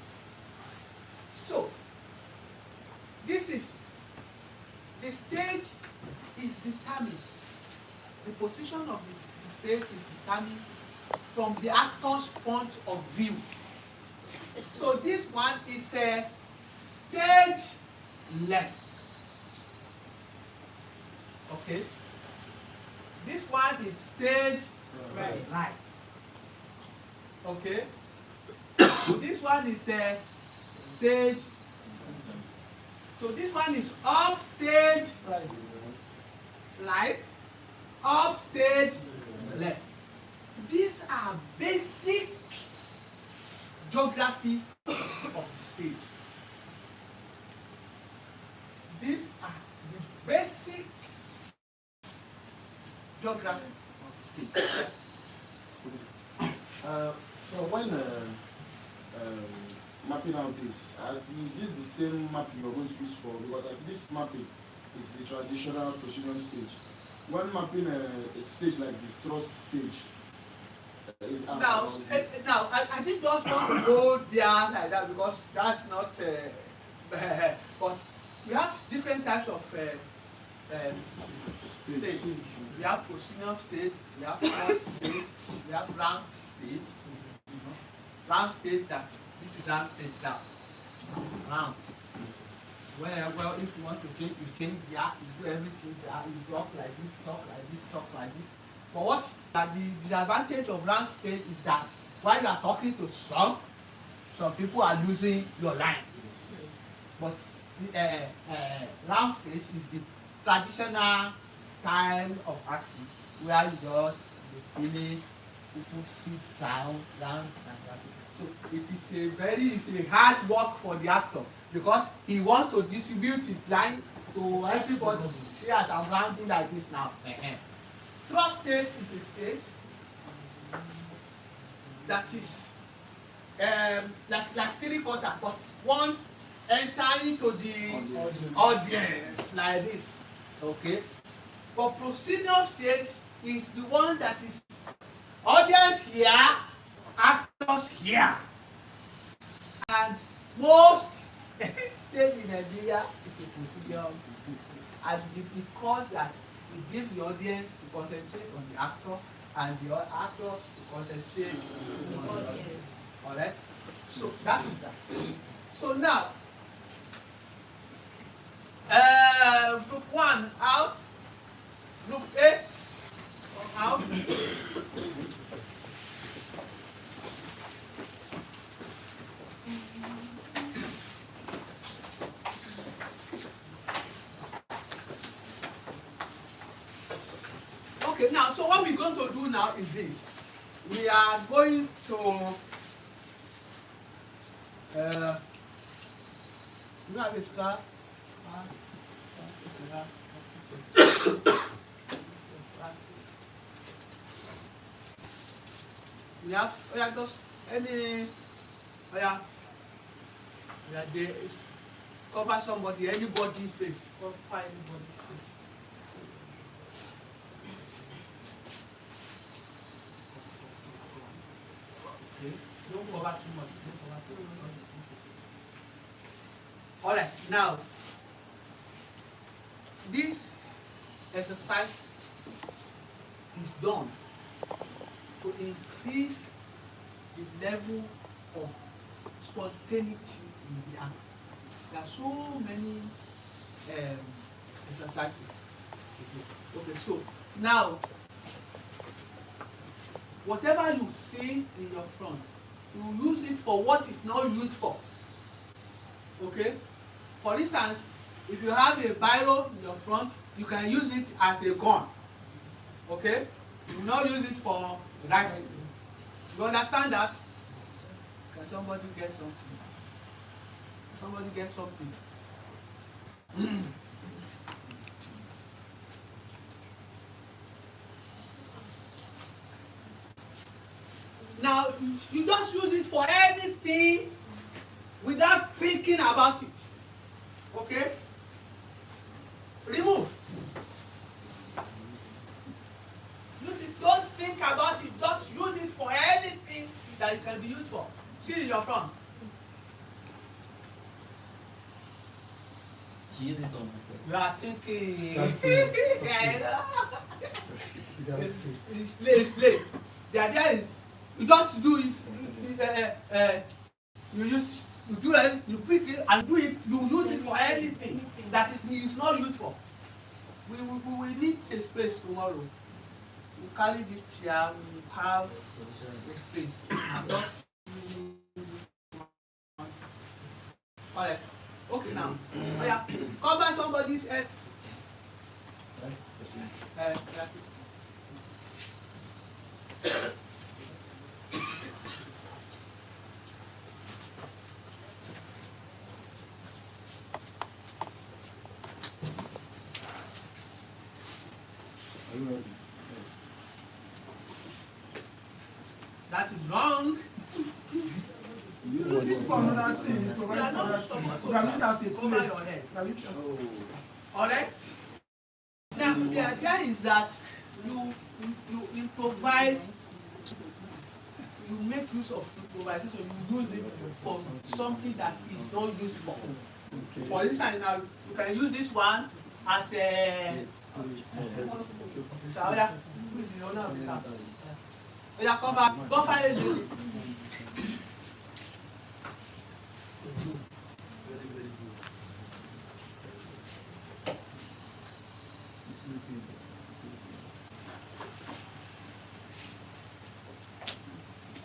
So, this is the stage is determined. The position of the stage is determined from the actor's point of view. So this one is a stage left. Okay. This one is stage right. Okay. This one is a stage. So this one is upstage right, upstage left. These are basic geography of the stage. These are the basic geography of the stage. So when mapping out this, is this the same map you're going to use for? Because this mapping is the traditional procedure stage. When mapping a stage like this, thrust stage, now I didn't just want to go there like that because that's not. But we have different types of stage. We have proscenium stage, we have thrust stage, we have round stage. Round stage, that this is round stage now. Round. Well, if you want to change, you change there, you do everything there, you talk like this, talk like this, talk like this. But what the advantage of round stage is that while you are talking to some people are losing your lines. But the round stage is the traditional style of acting where you just finish, people sit down, round and round. So it's a hard work for the actor because he wants to distribute his line to everybody. See as I'm rounding like this now. Thrust stage is a stage that is like 3/4, but once enter into the audience like this. Okay. But proscenium stage is the one that is audience here, actors here. And most stage in Nigeria is a proscenium stage. And because that it gives the audience to concentrate on the actor and the actor to concentrate on the audience. Alright? So that is that. So now group 1 out, group A out. Okay, now so what we're going to do now is this. We are going to you have a star. We have just any they cover somebody, anybody's space. Cover anybody's space. Okay. Don't cover too much. Don't cover too much. Alright, now this exercise is done to increase the level of spontaneity in the act. There are so many exercises to do. Okay, so now whatever you see in your front, you use it for what it's not used for. Okay? For instance, If you have a biro in your front, you can use it as a gun. Okay? You will not use it for writing. You understand that? Can somebody get something? Somebody get something. Now, you just use it for anything without thinking about it. Okay? Remove. Use it. Don't think about it. Just use it for anything that it can be used for. See in your front. She used it on myself. You are thinking. That's it. It's late. The idea is you just do it. You do it. You pick it and do it. You use it for anything that is not used for. We will need a space tomorrow. We carry this chair. We have a space. Just all right. Okay now. Oh yeah. Cover somebody's head. Yeah. Are you ready? That is wrong. Use This is for another thing. You are not supposed to cover your head. Alright? Now the idea is that you improvise, you make use of improvisation, you use it for something that is not useful. For instance, now you can use this one as a so, yeah, who is the owner of the house? Yeah, come back. Go find it.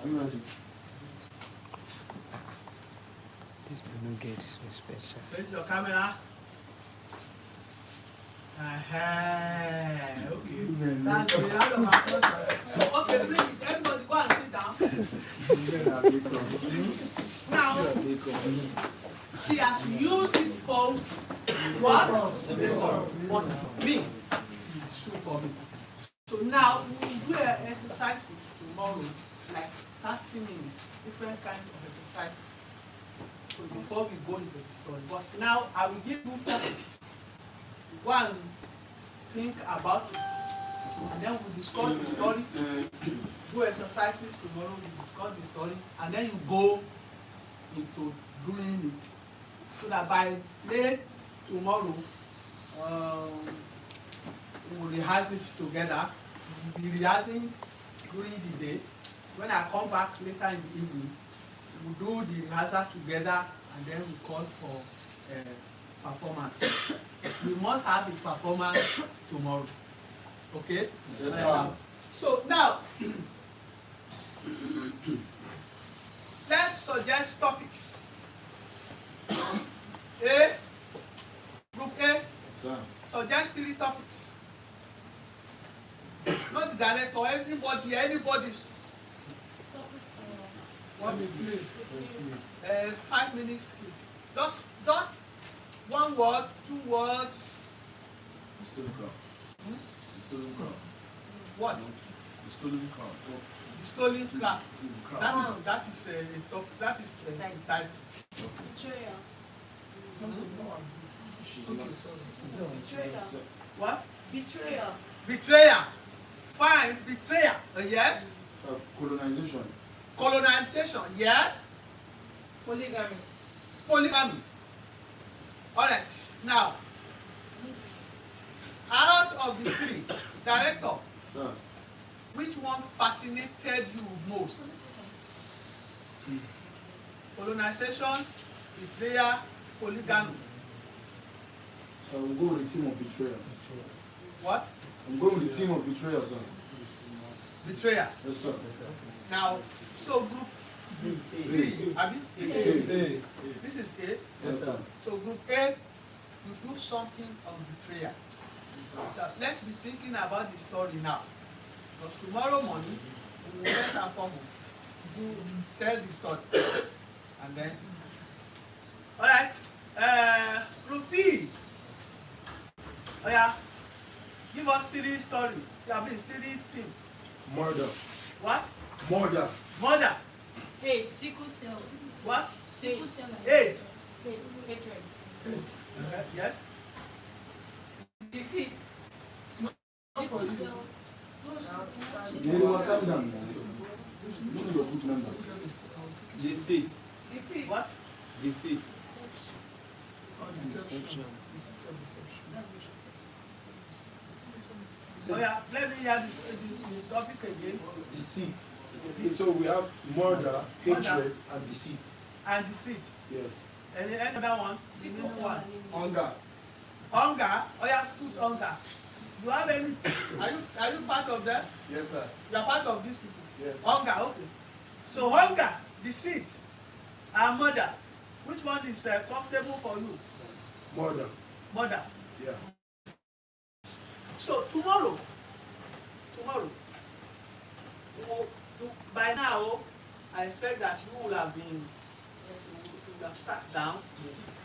Are you ready? This will not get respect. Face your camera. Okay. That's the end of our process. Okay, please, everybody go and sit down. Now, she has used it for what? But me. It's true for me. So now, we will do exercises tomorrow, like 30 minutes, different kinds of exercises. So before we go into the story. But now, I will give you topics. Go and think about it, and then we discuss the story. Do exercises tomorrow, we discuss the story, and then you go into doing it. So that by late tomorrow, we will rehearse it together. We will be rehearsing during the day. When I come back later in the evening, we will do the rehearsal together, and then we call for performance. We must have a performance tomorrow. Okay? Yes, so now, let's suggest topics. Group A, suggest 3 topics. Not the director, anybody. What we play? 5 minutes. Just 1 word, 2 words. Stolen car. Stolen car. What? Stolen car. The stolen scrap. That is type. Betrayal. Betrayal. What? Betrayal. Betrayal. Fine. Betrayal. Yes. Colonization. Colonization. Yes. Polygamy. Polygamy. All right. Now, out of the 3, director, Sir. which one fascinated you most? Colonization, betrayal, polygamy. So we'll go with the team of betrayal. What? I'm going with the team of betrayal, sir. Betrayal. Yes, sir. Now, so group B, Abi? A. This is A. Yes, sir. So group A, you do something on betrayal. So let's be thinking about the story now. Because tomorrow morning, we will first and foremost do tell the story. And then, alright, Group B. Oh yeah, give us 3 stories. I mean, 3 things. Murder. What? Murder. Murder. Hey, sickle cell. What? Sickle cell. AIDS. Hatred. Okay. Yes. Deceit. Sickle cell. You are calm down. Look at your good numbers. Deceit. Deceit. What? Deceit. Deception. Oh yeah, let me hear the topic again. Deceit. So we have murder, hatred, and deceit. And deceit. Yes. Any other one? Sickle Remaining cell. one. Hunger. Hunger. Oh yeah, put hunger. Do you have any? Are you part of them? Yes, sir. You are part of these people. Yes. Hunger. Okay. So hunger, deceit, and murder. Which one is comfortable for you? Murder. Murder. Yeah. So tomorrow, by now, I expect that you will have sat down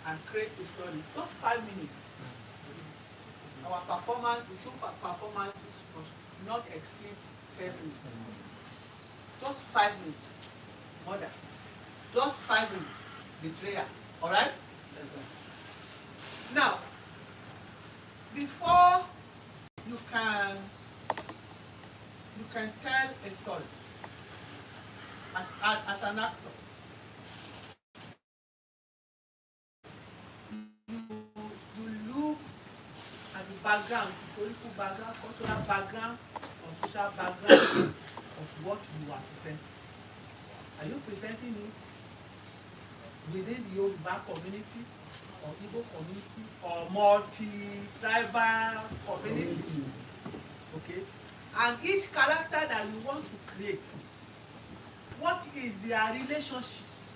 and create a story. Just 5 minutes. Our performance, the 2 performances must not exceed 10 minutes. Just 5 minutes. Murder. Just 5 minutes. Betrayal. All right? Yes, sir. Now, before you can tell a story as an actor, you look at the background, historical background, cultural background, or social background of what you are presenting. Are you presenting it within the Yoruba community, or Igbo community, or multi-tribal community? Okay? And each character that you want to create, what is their relationships?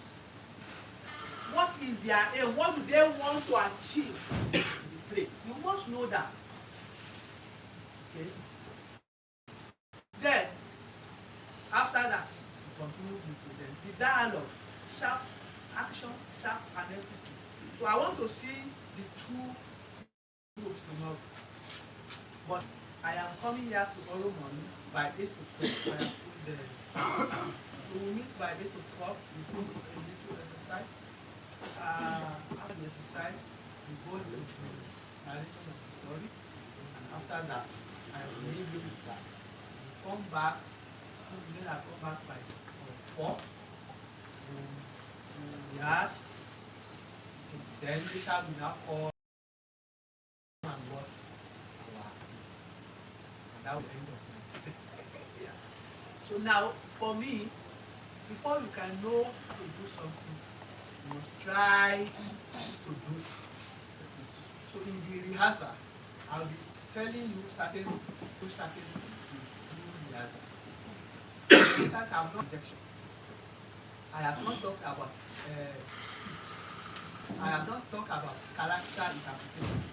What is their aim? What do they want to achieve in the play? You must know that. Okay? Then, after that, you continue with them. The dialogue, sharp action, sharp and everything. So I want to see the 2 groups tomorrow. But I am coming here tomorrow morning by 8 o'clock. I have put the so we meet by 8 o'clock. We do a little exercise. After the exercise, we go into the narration of the story. And after that, I will leave you with that. We come back. Then I come back by 4. Yes. Then later we now call and watch our and that will end up. Yeah. So now for me, before you can know to do something, you must try to do it. So in the rehearsal, I'll be telling you certain things to do rehearsal. Because I have no objection. I have not talked about I have not talked about character interpretation.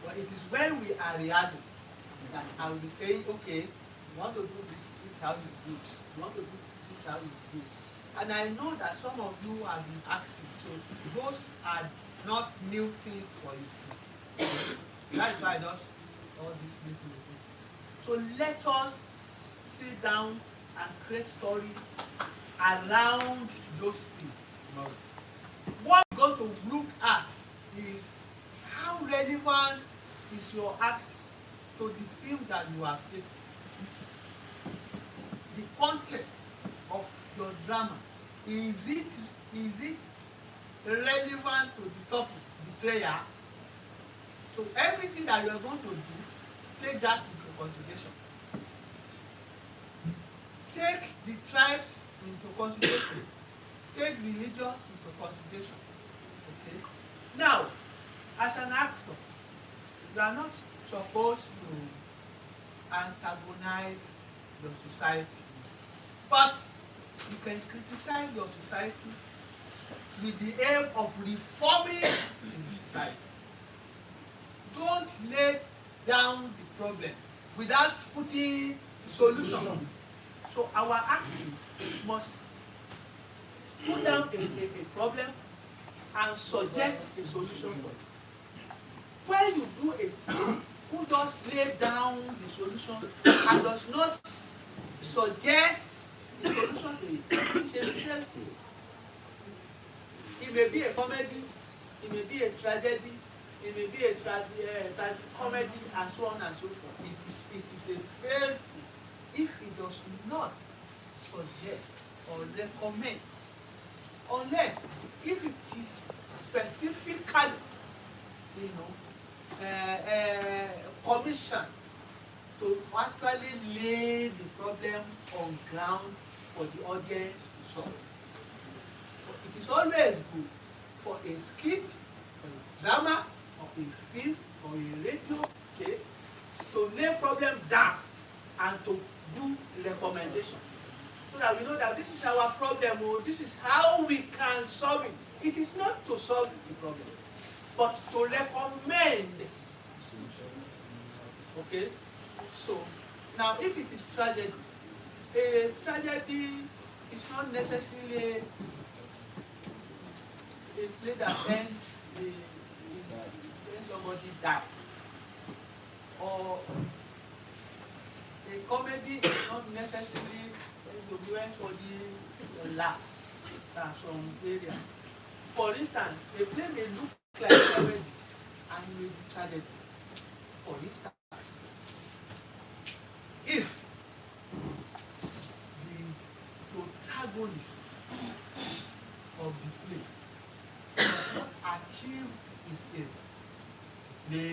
But it is when we are rehearsing that I will be saying, okay, you want to do this, this is how you do it. You want to do this, this is how you do it. And I know that some of you have been active, so those are not new things for you. That's why I just all these new things. So let us sit down and create story around those things. What we're going to look at is how relevant is your act to the theme that you have taken. The content of your drama, is it relevant to the topic, betrayal? So everything that you are going to do, take that into consideration. Take the tribes into consideration. Take religion into consideration. Okay? Now, as an actor, you are not supposed to antagonize your society, but you can criticize your society with the aim of reforming the society. don't lay down the problem without putting solution. So our acting must put down a problem and suggest a solution for it. When you do a thing who just lay down the solution and does not suggest the solution to it, it's a failed thing. It may be a comedy, it may be a tragedy, it may be a comedy, and so on and so forth. It is a failed thing if it does not suggest or recommend, unless if it is specifically, you know, commissioned to actually lay the problem on ground for the audience to solve. So it is always good for a skit, or a drama, or a film, or a radio, okay, to lay problem down and to do recommendation, so that we know that this is our problem, or this is how we can solve it. It is not to solve the problem, but to recommend. Okay, so now if it is tragedy, a tragedy is not necessarily a play that ends when somebody died, or a comedy is not necessarily when somebody laugh at some area. For instance, a play may look like comedy and may be tragedy. For instance, if the protagonist of the play does not achieve his aim, play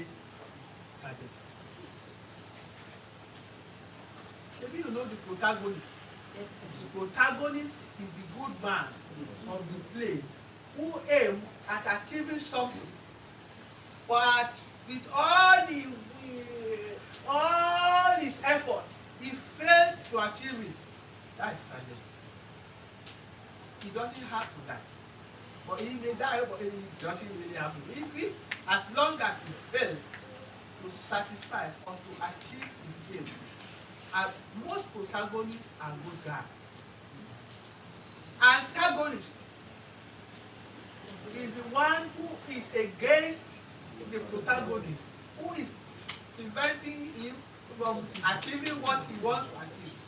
tragedy. Maybe you know the protagonist. Yes, sir. The protagonist is the good man of the play who aim at achieving something, but with all his effort, he failed to achieve it. That is tragedy. He doesn't have to die, but he may die, but it doesn't really happen. As long as he failed to satisfy or to achieve his aim. And most protagonists are good guys. Antagonist is the one who is against the protagonist, who is preventing him from achieving what he wants to achieve.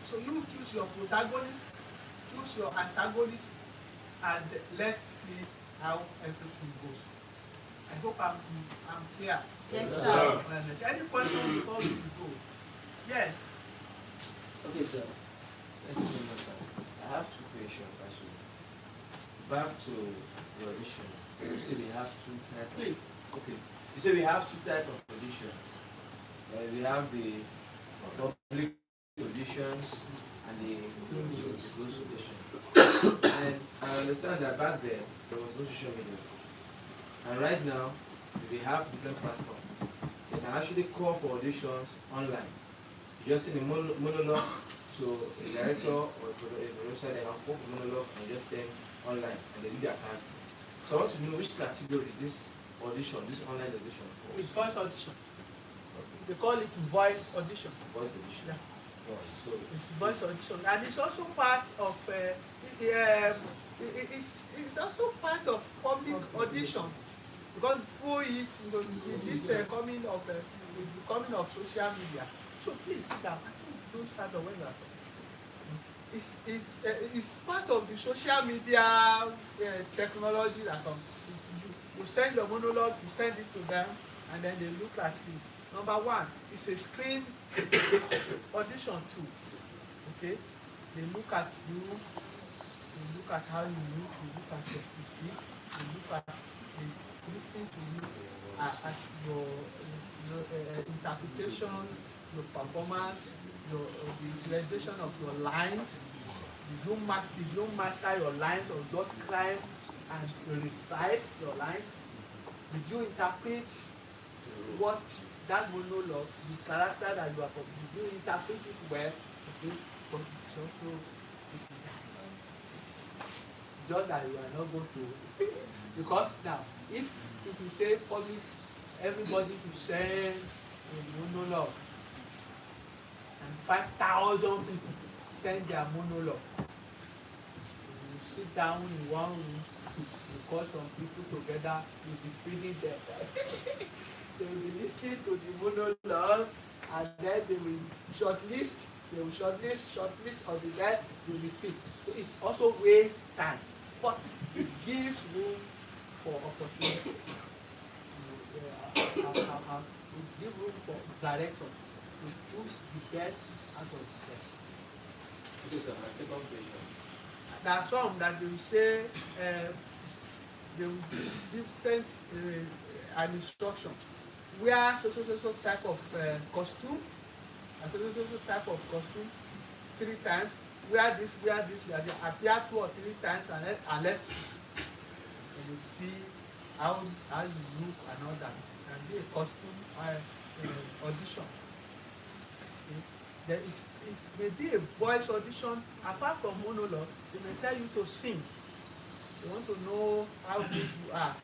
So you choose your protagonist, choose your antagonist, and let's see how everything goes. I hope I'm clear. Yes, Yes, sir. Any question before we go? Yes. Okay, sir. Thank you so much, sir. I have two questions actually. Back to the audition. You say we have two types. Please. Okay. You say we have two types of auditions. We have the public auditions and the closed audition. And I understand that back then there was no social media. And right now we have different platforms. You can actually call for auditions online. You just send a monologue to a director or a producer, they can call for monologue and just send online and they do their casting. So I want to know which category this audition, this online audition for. It's voice audition. They call it voice audition. Voice audition. Yeah. Oh, so It's voice audition, and it's also part of it's also part of public audition, because through it, this coming of social media. So please sit down. I think don't start the way you are talking. It's part of the social media technology that comes. You send your monologue, you send it to them, and then they look at it. Number one, it's a screen audition too. Okay, they look at you, they look at how you look at your physique, they listen to you at your interpretation, your performance, the realization of your lines. Did you master your lines, or just climb and recite your lines? Did you interpret what that monologue, the character that you are performing, did you interpret it well? Okay, but it's also just that you are not going to, because now if you say public, everybody should send a monologue, and 5,000 people send their monologue. You sit down in one room, you call some people together, you'll be feeding them. They will be listening to the monologue, and then they will shortlist of the guy will be picked. So it also wastes time, but it gives room for opportunity. It gives room for director to choose the best out of the best. Okay, sir, my second question. There are some that they will say they will give send an instruction wear so type of costume, and so type of costume 3 times, wear this, appear 2 or 3 times, and let's see. And you see how you look and all that. And do a costume audition. Okay. Then it may be a voice audition. Apart from monologue, they may tell you to sing. They want to know how good you are.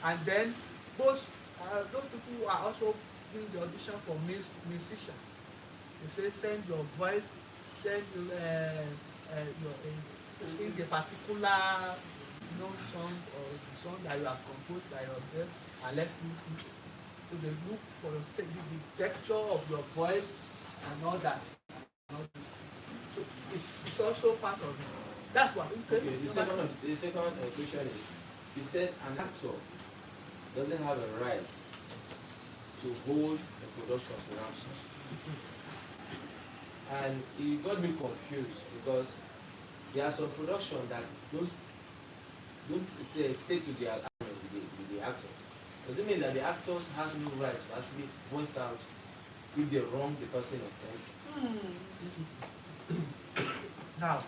And then those people who are also doing the audition for musicians, they say send your voice, send sing a particular song or the song that you have composed by yourself, and let's listen. So they look for the texture of your voice and all that. So it's also part of it. That's what. Okay. The second question is, you said an actor doesn't have a right to hold a production to ransom. And it got me confused because there are some production that don't stay to the agreement with the actors. Does it mean that the actors have no right to actually voice out if they wrong the person in sense? Now,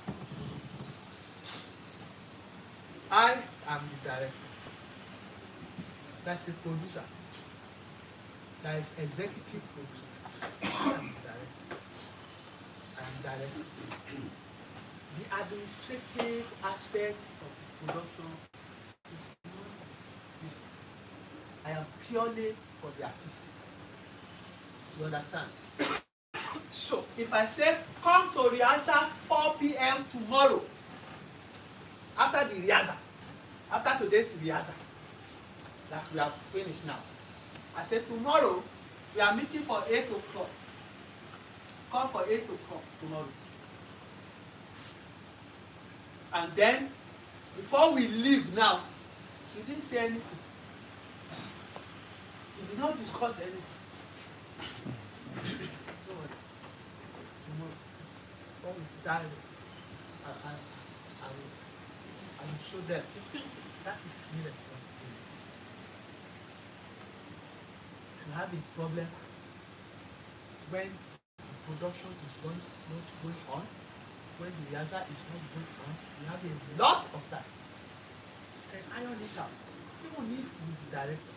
I am the director. That's the producer. That is executive producer. I am the director. I am director. The administrative aspect of the production is not business. I am purely for the artistic. You understand? So, if I say, come to rehearsal 4 p.m. tomorrow, after the rehearsal, after today's rehearsal, that we have finished now, I say, tomorrow, we are meeting for 8 o'clock. Come for 8 o'clock tomorrow. And then, before we leave now, she didn't say anything. We did not discuss anything. Tomorrow, when it's done, I will show them. That is me responsibility. You have a problem when the production is not going on, when the rehearsal is not going on, you have a lot of that. You can iron it out. Even if you the director.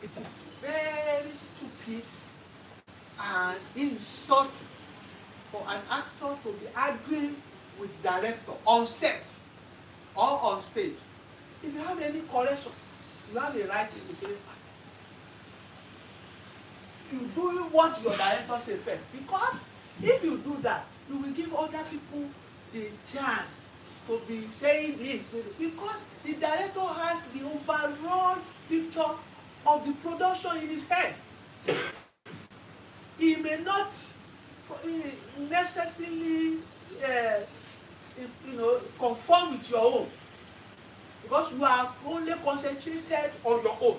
It is very stupid and insulting for an actor to be arguing with director on set or on stage. If you have any correction, you have a right to say, you do what your director says first. Because if you do that, you will give other people the chance to be saying this. Because the director has the overall picture of the production in his head. He may not necessarily conform with your own, because you are only concentrated on your own,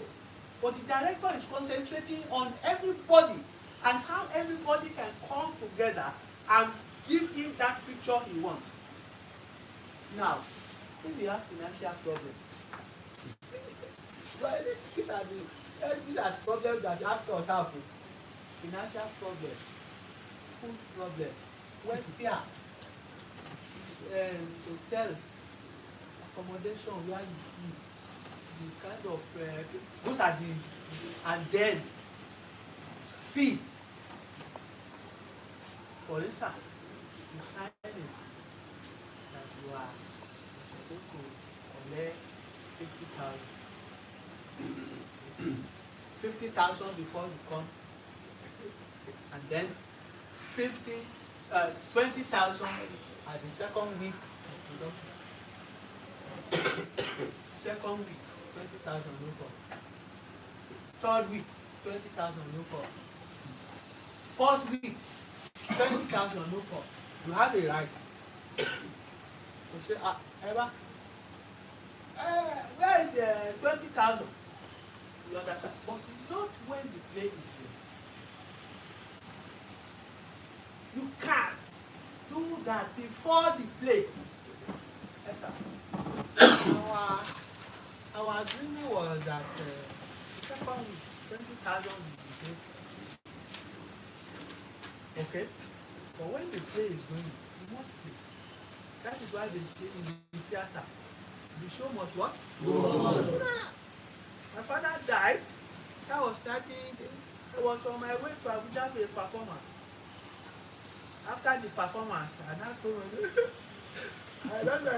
but the director is concentrating on everybody and how everybody can come together and give him that picture he wants. Now, if you have financial problems, well, these are problems that actors have. Financial problems, food problem, welfare, hotel, accommodation where you live, the kind of those are the, and then fee. For instance, you sign it that you are 50,000 before you come, and then 20,000 at the second week of production. Second week, 20,000 no come. Third week, 20,000 no come. Fourth week, 20,000 no come. You have a right to say, Eva, where is the 20,000? You understand? But not when the play is there. You can do that before the play. Yes, sir. Our agreement was that the second week, 20,000 will be paid. Okay? But when the play is going, you must play. That is why they say in the theater, the show must what? Go on. My father died. That was 13. I was on my way to Abuja for a performance. After the performance, I now told him, I don't know.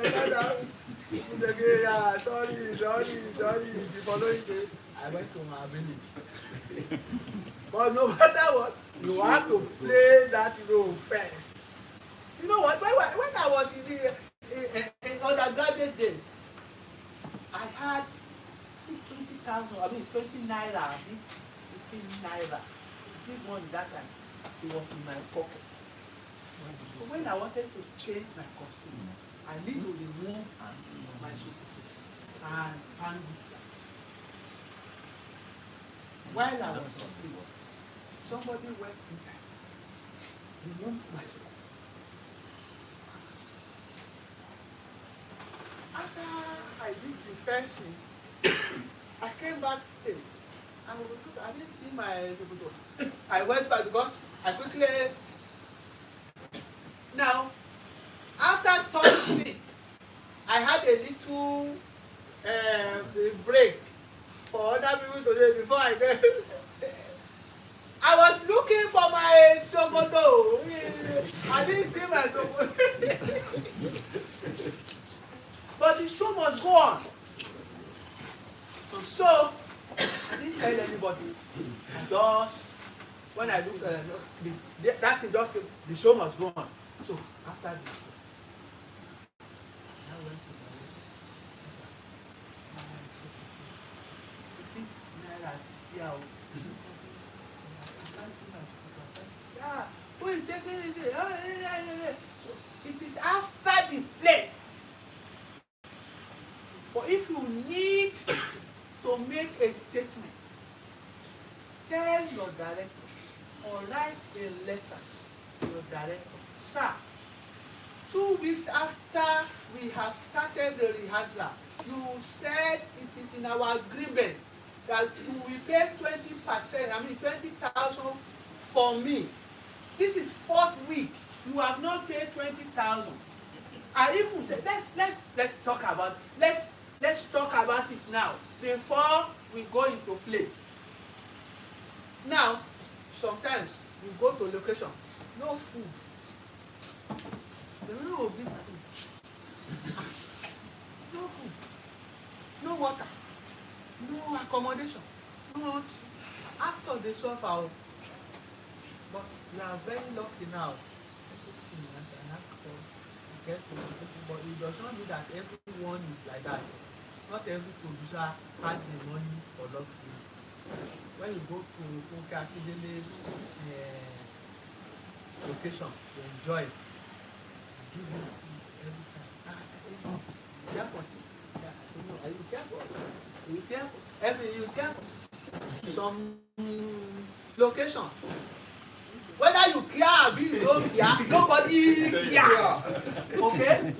Yeah, sorry. The following day, I went to my village. But no matter what, you have to play that role first. You know what? When I was in undergraduate days, I had 20,000, 20 naira, 15 naira. Big money that time. It was in my pocket. So when I wanted to change my costume, I need to remove my shoes and hang it flat. While I was asleep, somebody went inside. He wants my shoes. After I did the first thing, I came back stage. I didn't see my. I went back because I quickly. Now, after Thursday, I had a little break for other people to do before I get. I was looking for my chocoto. I didn't see my chocoto. But the show must go on. So, I didn't tell anybody. Just when I looked at that's it, just the show must go on. So, after the show, I went to my room. Who is taking it? It is after the play. But if you need to make a statement, tell your director or write a letter to your director. Sir, 2 weeks after we have started the rehearsal, you said it is in our agreement that you will pay 20%, 20,000 for me. This is 4th week. You have not paid 20,000. And if we say let's talk about let's talk about it now before we go into play. Now, sometimes you go to location, no food. The room will be food. No food, no water, no accommodation, no. After they suffer, but we are very lucky now. But it does not mean that everyone is like that. Not every producer has the money for luxury. When you go to Funke Akindele's location to enjoy, give you food every time. Careful. Are you careful? Are you careful? You careful. Some location. Whether you care or you don't care, nobody care. Okay?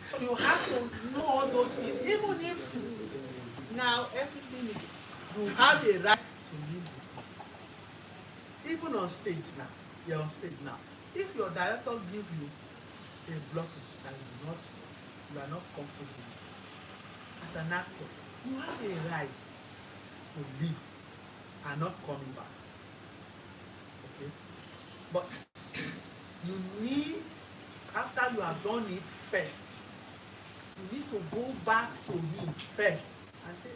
So you have to know all those things. Even if now everything is, you have a right to leave this thing. Even on stage now, you're on stage now. If your director gives you a blockage that you are not comfortable with, as an actor, you have a right to leave and not coming back. Okay? But you need, after you have done it first, you need to go back to him first and say,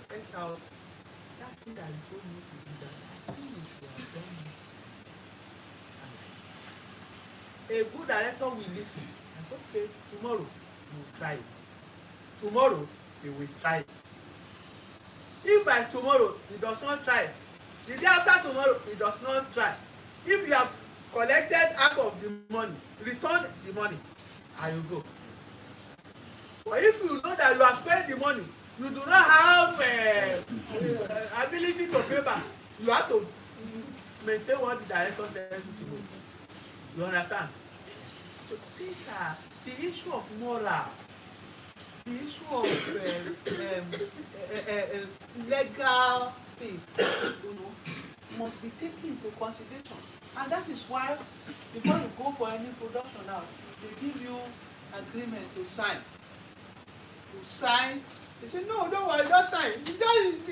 that thing that you told me to do that, I think you should have done it. A good director will listen and say, okay, tomorrow you will try it. Tomorrow he will try it. If by tomorrow he does not try it, the day after tomorrow he does not try. If you have collected half of the money, return the money and you go. But if you know that you have spent the money, you do not have ability to pay back, you have to maintain what the director tells you to do. You understand? So these are the issue of moral, the issue of legal things, you know, must be taken into consideration. And that is why before you go for any production now, they give you agreement to sign. To sign. They say, no, don't worry, just sign. You just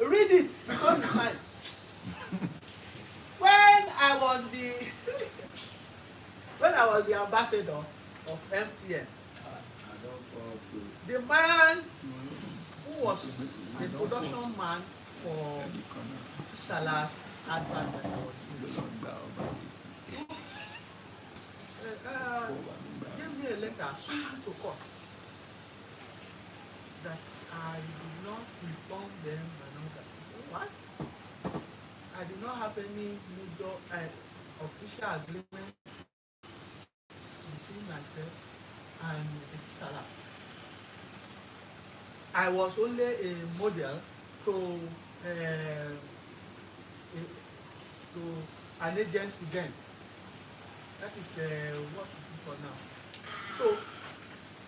read it before you sign. When I was the ambassador of MTN, the man who was the production man for Salah advert that I was using, gave me a letter, sued me to court, that I did not inform them and all that. What? I did not have any legal official agreement between myself and Salah. I was only a model to an agency then. That is what is it for now. So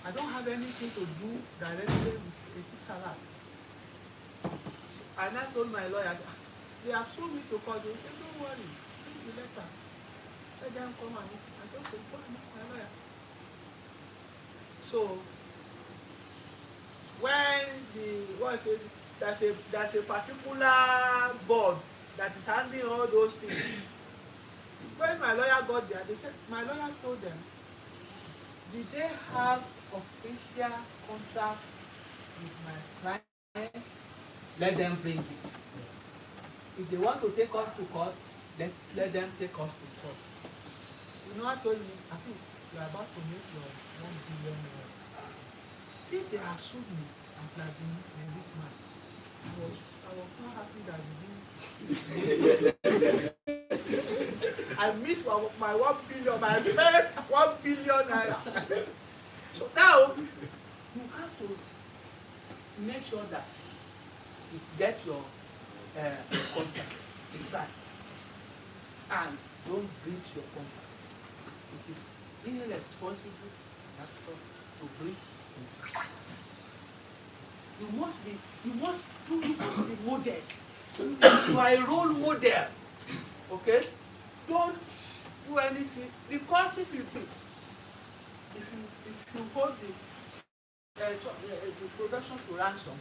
I don't have anything to do directly with Salah. And I told my lawyer, they have sued me to court. They said, don't worry, read the letter. Let them come and meet. I said, okay, go and meet my lawyer. So when there's a particular board that is handling all those things. When my lawyer got there, they said, my lawyer told them, did they have official contract with my client? Let them bring it. If they want to take us to court, let them take us to court. You know, I told me, I think you're about to make your 1 billion naira. See, they have sued me after being a rich man. I was not happy that they didn't. I missed my 1 billion, my first 1 billion naira. So now, you have to make sure that you get your contract inside and don't breach your contract. It is irresponsible to breach it. You must be modest. You are a role model. Okay? Don't do anything, because if you do, if you hold the production to ransom,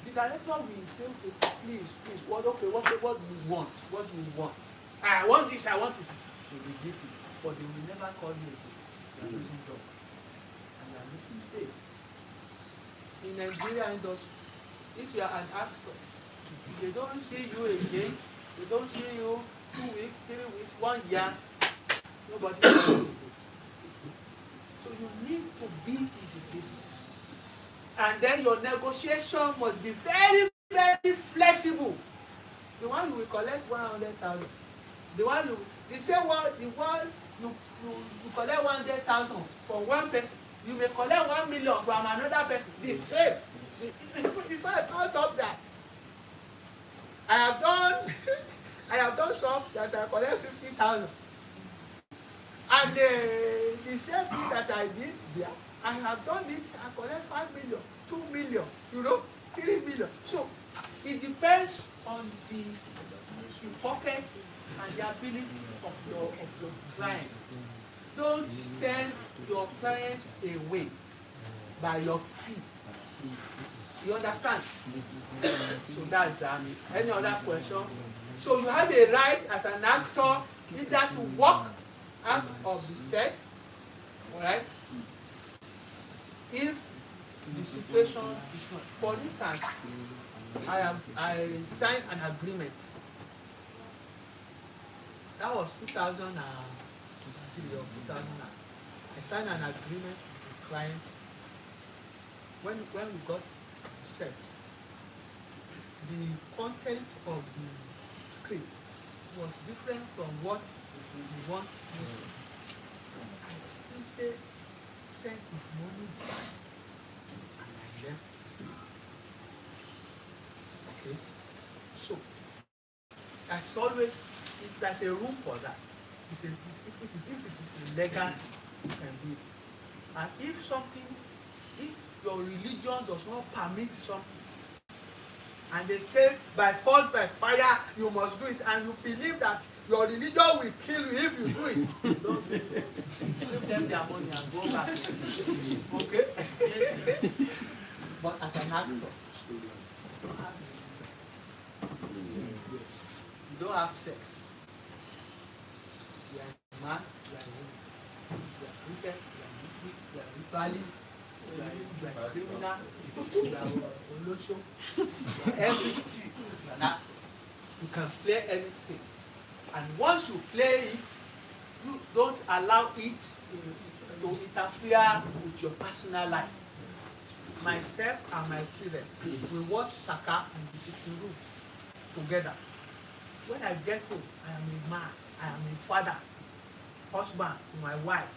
the director will say, okay, please, what do you want? What do you want? I want this, They will give you, but they will never call you again. You are losing job. And you are losing face. In Nigeria industry, if you are an actor, if they don't see you again, they don't see you 2 weeks, 3 weeks, 1 year, nobody will see you. So you need to be in the business. And then your negotiation must be very, very flexible. The one you will collect 100,000. The one you collect 100,000 from one person, you may collect 1 million from another person. The same. In fact, out of that, I have done some that I collect 50,000. And the same thing that I did there, I have done it, I collect 5 million, 2 million, 3 million. So it depends on the pocket and the ability of your client. Don't send your client away by your fee. You understand? So that's that. Any other question? So you have a right as an actor either to walk out of the set, alright? If the situation is not. For instance, I signed an agreement. That was 2003 or 2009. I signed an agreement with the client. When we got set, the content of the script was different from what we want. I simply sent his money back and I left the script. Okay? So, as always, there's a room for that. If it is illegal, you can do it. And if your religion does not permit something, and they say by force, by fire, you must do it, and you believe that your religion will kill you if you do it, don't do it. Give them their money and go back. Okay? But as an actor, you don't have sex. You are a man, you are a woman. You are Christian, you are Muslim, you are ritualist, you are a criminal, you are a olosho, you are everything. You are that. You can play anything. And once you play it, you don't allow it to interfere with your personal life. Myself and my children, we watch Saka in the sitting room together. When I get home, I am a man, I am a father, husband to my wife.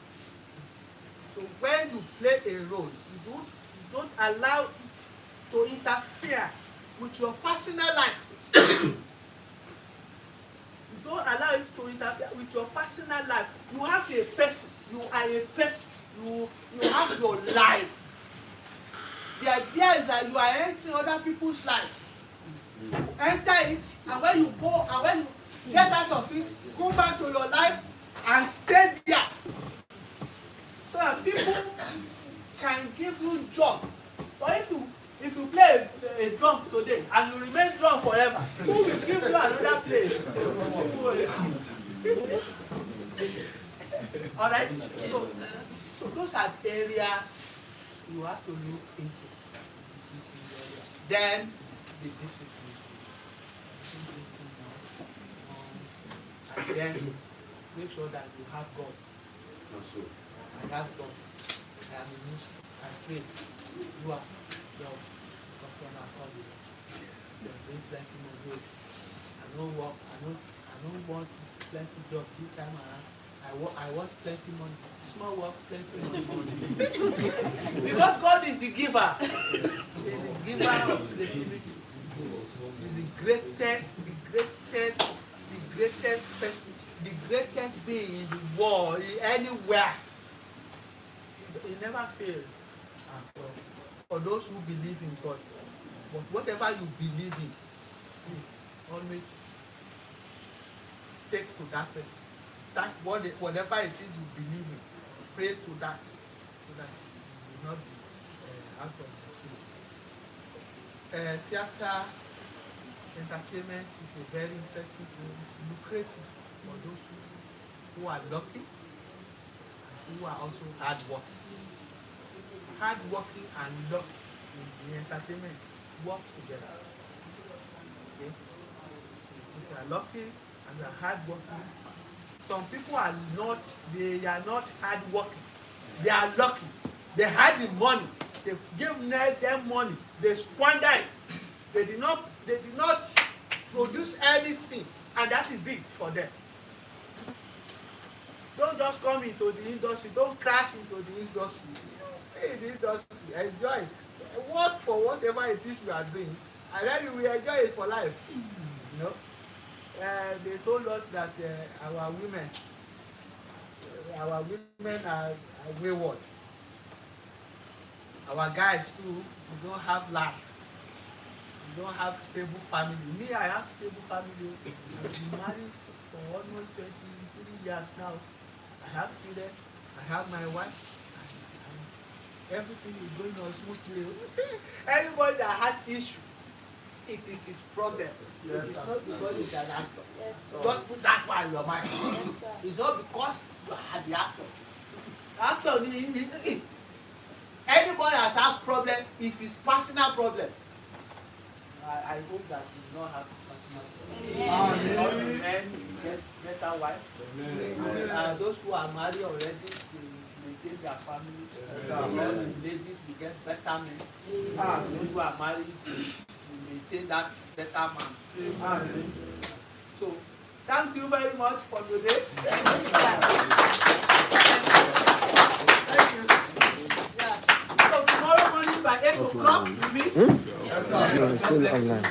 So when you play a role, you don't allow it to interfere with your personal life. You don't allow it to interfere with your personal life. You have a person, you are a person, you have your life. The idea is that you are entering other people's life. Enter it, and when you go, and when you get out of it, go back to your life and stay there. So that people can give you job. But if you play a drum today and you remain drunk forever, who will give you another place? Alright? So those are the areas you have to look into. Then the discipline. And then make sure that you have God. I have God. I am a Muslim. I pray. You are your customer calling. You bring plenty more good. I don't work. I don't want plenty job this time around. I want plenty money. Small work, plenty money. Because God is the giver. He is the giver of creativity. He is the greatest person, the greatest being in the world, anywhere. He never fails. For those who believe in God. But whatever you believe in, please always take to that person. That whatever it is you believe in, pray to that, so that you will not be out of the field. Theater entertainment is a very interesting thing. It's lucrative for those who are lucky and who are also hardworking. Hardworking and lucky in the entertainment work together. Okay? If you are lucky and you are hardworking, some people are not, they are not hardworking. They are lucky. They had the money. They give them money. They squander it. They did not produce anything, and that is it for them. Don't just come into the industry. Don't crash into the industry. Be in the industry. Enjoy it. Work for whatever it is you are doing, and then you will enjoy it for life. You know. They told us that our women are wayward. Our guys too, we don't have life. We don't have stable family. Me, I have stable family. I've been married for almost 23 years now. I have children. I have my wife. And everything is going on smoothly. Anybody that has issue, it is his problem. Yes, it's not because he's an actor. Yes, don't put that one in your mind. Yes, it's not because you are the actor. The actor, Anybody has had problem, it's his personal problem. I hope that you will not have personal problem. All the men get better wife. Those who are married already, they maintain their family. All the ladies will get better men. Those who are married, will maintain that better man. So, thank you very much for today. Thank you. Yeah. So tomorrow morning by 8 o'clock, we meet. I'm still online.